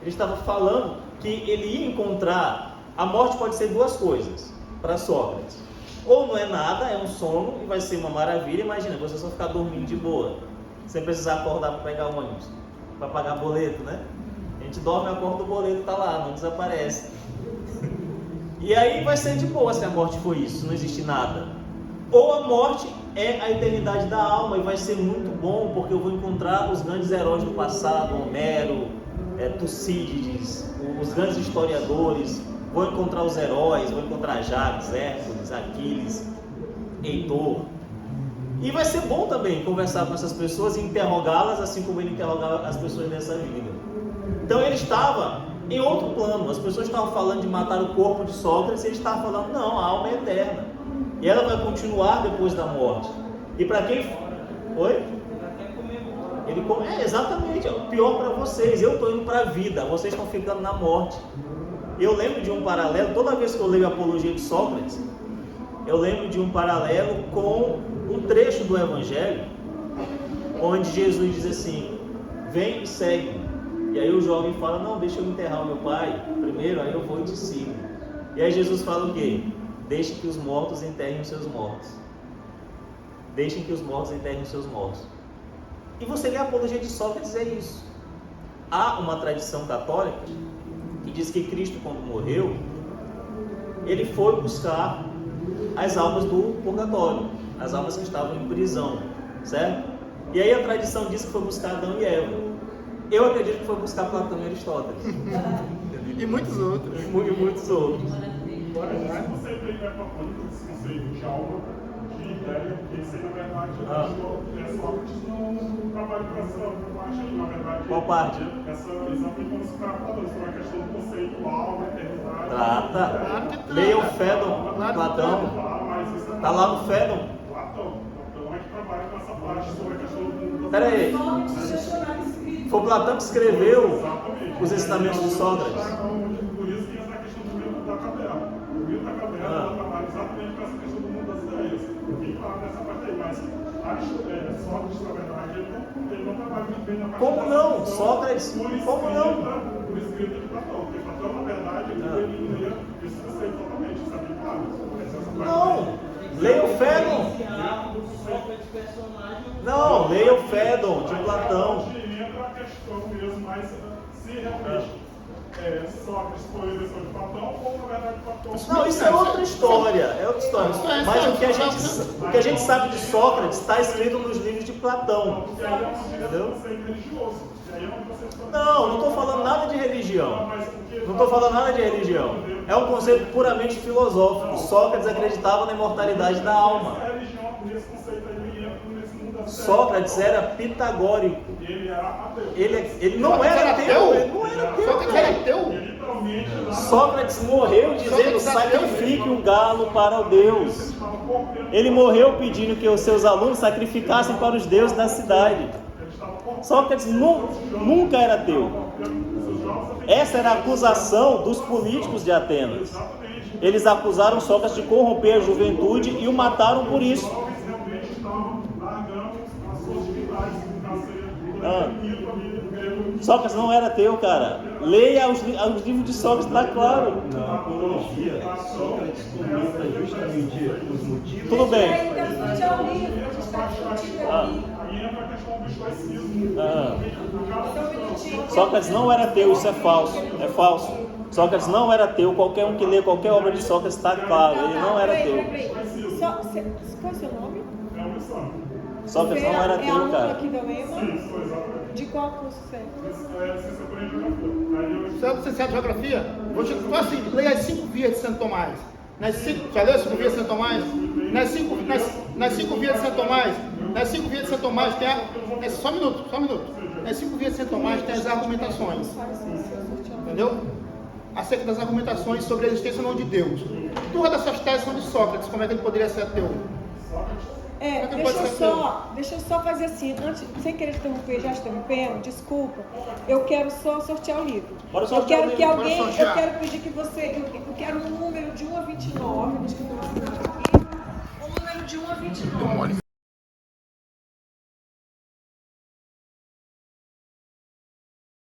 Ele estava falando que ele ia encontrar. A morte pode ser duas coisas para Sócrates: ou não é nada, é um sono e vai ser uma maravilha. Imagina, você só ficar dormindo de boa, sem precisar acordar para pegar ônibus, para pagar boleto, né? A gente dorme, acorda, o boleto está lá, não desaparece. E aí vai ser de boa se a morte for isso, não existe nada. Ou a morte é a eternidade da alma e vai ser muito bom, porque eu vou encontrar os grandes heróis do passado, Homero, Tucídides, os grandes historiadores, vou encontrar os heróis, vou encontrar Jacques, Hércules, Aquiles, Heitor. E vai ser bom também conversar com essas pessoas e interrogá-las, assim como ele interrogava as pessoas dessa vida. Então ele estava em outro plano. As pessoas estavam falando de matar o corpo de Sócrates e ele estava falando: não, a alma é eterna. E ela vai continuar depois da morte. E para quem... Oi? Exatamente. Pior para vocês. Eu estou indo para a vida. Vocês estão ficando na morte. Eu lembro de um paralelo. Toda vez que eu leio a Apologia de Sócrates, eu lembro de um paralelo com um trecho do Evangelho, onde Jesus diz assim: vem e segue-me. E aí o jovem fala: não, deixa eu enterrar o meu pai primeiro, aí eu vou e te sigo. E aí Jesus fala o quê? Deixem que os mortos enterrem os seus mortos. Deixem que os mortos enterrem os seus mortos. E você lê a Apologia de Sócrates, é isso. Há uma tradição católica que diz que Cristo, quando morreu, ele foi buscar as almas do purgatório, as almas que estavam em prisão, certo? E aí a tradição diz que foi buscar Adão e Eva. Eu acredito que foi buscar Platão e Aristóteles. E muitos outros. E muitos outros. Agora, se você vai para a esse conceito de alma, de ideia, porque isso aí, na verdade, Sócrates não trabalha com essa parte aí, na verdade. Qual parte? Exatamente como você estava falando, sobre a questão do conceitual, da eternidade. Trata. Leia o Fédon, Platão. Tá lá no Fédon. Platão é que trabalha com essa parte sobre a questão do mundo. Pera aí. Foi Platão que escreveu os ensinamentos de Sócrates. Por isso que entra a questão do mito da caverna. O mito da caverna ela trabalha exatamente com essa questão do mundo das ideias. Quem fala dessa parte aí, mas Sócrates, na verdade, ele não trabalha muito bem na parte Como da não? questão Sócrates, como não? por escrita de Platão. Porque Platão, na verdade, ele ia esse conceito totalmente, sabe? Claro. Não! Leia o Fédon. Não, leia o Fédon de Platão. Entra a questão mesmo, mas se realmente Sócrates foi a versão de Platão, ou na verdade Platão. Não, isso é outra história, Mas o que a gente sabe de Sócrates está escrito nos livros de Platão. Entendeu? Não estou falando nada de religião. Não estou falando nada de religião. É um conceito puramente filosófico. Sócrates acreditava na imortalidade da alma. Sócrates era pitagórico. Ele não era ateu. Ele não era ateu. Sócrates era ateu? Sócrates morreu dizendo: sacrifique um galo para o Deus. Ele morreu pedindo que os seus alunos sacrificassem para os deuses da cidade. Sócrates nunca era ateu. Essa era a acusação dos políticos de Atenas. Eles acusaram Sócrates de corromper a juventude e o mataram por isso. Sócrates não era ateu, cara. Leia os livros de Sócrates, está claro. Na apologia, Sócrates comenta justamente os motivos. Tudo bem. Sócrates não era ateu, isso é falso. É falso. Sócrates não era ateu. Qualquer um que lê qualquer obra de Sócrates está claro. Ele não era ateu. Qual é o seu nome? Sócrates não era ateu, aluno cara. aqui da UEMA? De qual curso você é? Você é licenciado em Geografia? Então assim, leia as 5 vias de Santo Tomás. Já leu as 5 vias de Santo Tomás? Nas 5 vias de Santo Tomás, tem só um minuto. Nas 5 vias de Santo Tomás tem as argumentações. Entendeu? Acerca das argumentações sobre a existência ou não de Deus. 2 dessas teses são de Sócrates. Como é que ele poderia ser ateu? Deixa eu só fazer assim, antes, sem querer interromper, já interrompendo, desculpa. Eu quero só sortear o livro. Eu quero pedir que você, eu quero um número de 1 a 29, deixa eu ver aqui, o número de 1 a 29.